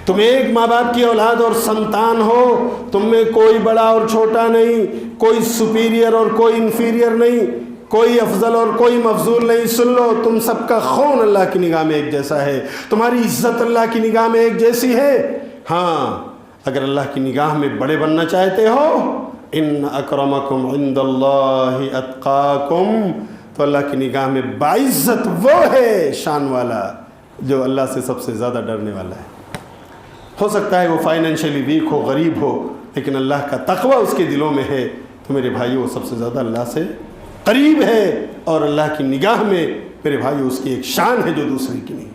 تم ایک ماں باپ کی اولاد اور سنتان ہو، تم میں کوئی بڑا اور چھوٹا نہیں، کوئی سپیریئر اور کوئی انفیریئر نہیں، کوئی افضل اور کوئی مفضول نہیں۔ سن لو، تم سب کا خون اللہ کی نگاہ میں ایک جیسا ہے، تمہاری عزت اللہ کی نگاہ میں ایک جیسی ہے۔ ہاں، اگر اللہ کی نگاہ میں بڑے بننا چاہتے ہو، ان اکرمکم عند اللہ اتقاکم، تو اللہ کی نگاہ میں باعزت وہ ہے، شان والا، جو اللہ سے سب سے زیادہ ڈرنے والا ہے۔ ہو سکتا ہے وہ فائنینشلی ویک ہو، غریب ہو، لیکن اللہ کا تقوی اس کے دلوں میں ہے، تو میرے بھائیو وہ سب سے زیادہ اللہ سے قریب ہے، اور اللہ کی نگاہ میں میرے بھائیو اس کی ایک شان ہے جو دوسرے کی نہیں۔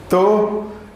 تو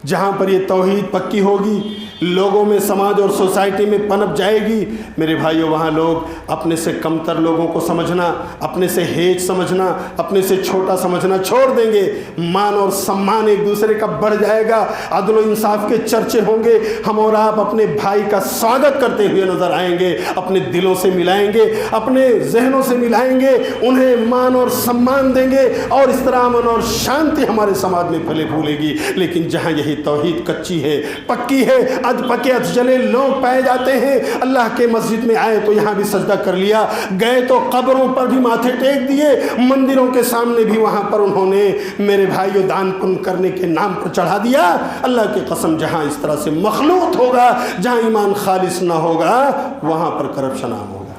جہاں پر یہ توحید پکی ہوگی، لوگوں میں، سماج اور سوسائٹی میں پنپ جائے گی، میرے بھائیوں وہاں لوگ اپنے سے کمتر لوگوں کو سمجھنا، اپنے سے ہیچ سمجھنا، اپنے سے چھوٹا سمجھنا چھوڑ دیں گے۔ مان اور سمان ایک دوسرے کا بڑھ جائے گا، عدل و انصاف کے چرچے ہوں گے، ہم اور آپ اپنے بھائی کا سواگت کرتے ہوئے نظر آئیں گے، اپنے دلوں سے ملائیں گے، اپنے ذہنوں سے ملائیں گے، انہیں مان اور سمان دیں گے، اور اس طرح امن اور شانتی ہمارے سماج میں پھلے پھولے گی۔ لیکن جہاں یہی توحید کچی ہے، پکی ہے، اد پکے اد جلے لوگ پائے جاتے ہیں، اللہ کے مسجد میں آئے تو یہاں بھی سجدہ کر لیا، گئے تو قبروں پر بھی ماتھے ٹیک دیے، مندروں کے سامنے بھی وہاں پر انہوں نے میرے بھائیوں دان پن کرنے کے نام پر چڑھا دیا۔ اللہ کی قسم جہاں اس طرح سے مخلوط ہوگا، جہاں ایمان خالص نہ ہوگا، وہاں پر کرپشن عام ہوگا،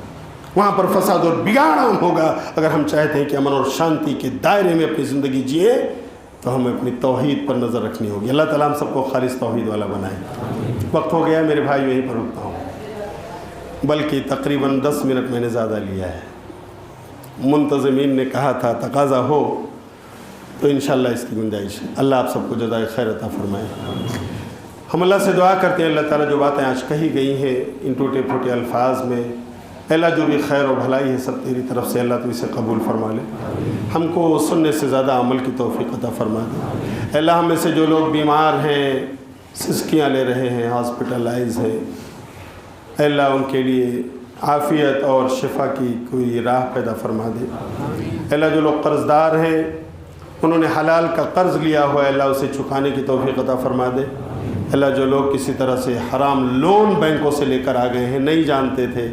وہاں پر فساد اور بگاڑ عام ہوگا۔ اگر ہم چاہتے ہیں کہ امن اور شانتی کے دائرے میں اپنی زندگی جئیں تو ہمیں اپنی توحید پر نظر رکھنی ہوگی۔ اللہ تعالیٰ ہم سب کو خالص توحید والا بنائے۔ وقت ہو گیا میرے بھائی، یہیں پر رکتا ہوں، بلکہ تقریباً 10 منٹ میں نے زیادہ لیا ہے۔ منتظمین نے کہا تھا تقاضا ہو تو انشاءاللہ اس کی گنجائش ہے۔ اللہ آپ سب کو جزائے خیر عطا فرمائے۔ ہم اللہ سے دعا کرتے ہیں اللہ تعالیٰ جو باتیں آج کہی گئی ہیں ان ٹوٹے پھوٹے الفاظ میں، اللہ جو بھی خیر و بھلائی ہے سب تیری طرف سے، اللہ تو اسے قبول فرما لے، ہم کو سننے سے زیادہ عمل کی توفیق عطا فرما دے۔ اللہ ہم میں سے جو لوگ بیمار ہیں، سسکیاں لے رہے ہیں، ہاسپٹلائز ہیں، اللہ ان کے لیے عافیت اور شفا کی کوئی راہ پیدا فرما دے۔ اللہ جو لوگ قرض دار ہیں، انہوں نے حلال کا قرض لیا ہوا ہے، اللہ اسے چکانے کی توفیق عطا فرما دے۔ اللہ جو لوگ کسی طرح سے حرام لون بینکوں سے لے کر آ گئے ہیں، نہیں جانتے تھے،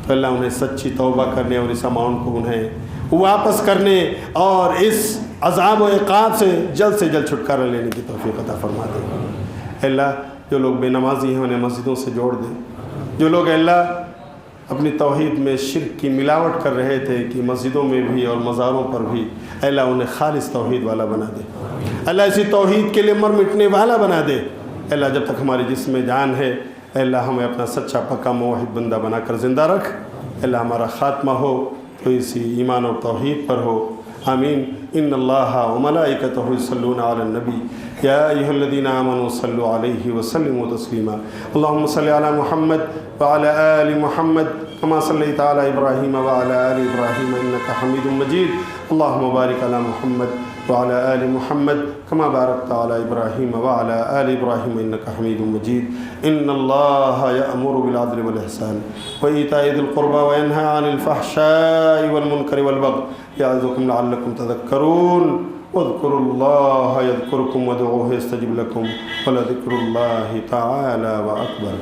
تو اللہ انہیں سچی توبہ کرنے اور اس اماؤنٹ کو انہیں واپس کرنے اور اس عذاب و عقاب سے جلد چھٹکارا لینے کی توفیق عطا فرما دے۔ اللہ جو لوگ بے نمازی ہیں انہیں مسجدوں سے جوڑ دے، جو لوگ اللہ اپنی توحید میں شرک کی ملاوٹ کر رہے تھے کہ مسجدوں میں بھی اور مزاروں پر بھی، اللہ انہیں خالص توحید والا بنا دے، اللہ اسی توحید کے لیے مر مٹنے والا بنا دے۔ اللہ جب تک ہمارے جسم میں جان ہے، اللہ ہمیں اپنا سچا پکا موحد بندہ بنا کر زندہ رکھ۔ اللہ ہمارا خاتمہ ہو تو اسی ایمان اور توحید پر ہو، آمین۔ ان اللہ وملائکتہ یصلون علی النبی یا ایھا الذین آمنوا صلوا علیہ وسلموا تسلیما۔ اللہم صل علی محمد وعلی آل محمد کما صلیت علی ابراہیم وعلی آل ابراہیم انک حمید مجید۔ اللہم بارک علی محمد وعلى آل محمد كما باركت على إبراهيم وعلى آل إبراهيم إنك حميد مجيد۔ إن الله يأمر بالعدل والإحسان وإيتاء ذي القربى وينهى عن الفحشاء والمنكر والبغي يعظكم لعلكم تذكرون۔ واذكروا الله يذكركم وادعوه يستجب لكم ولذكر الله تعالى وأكبر۔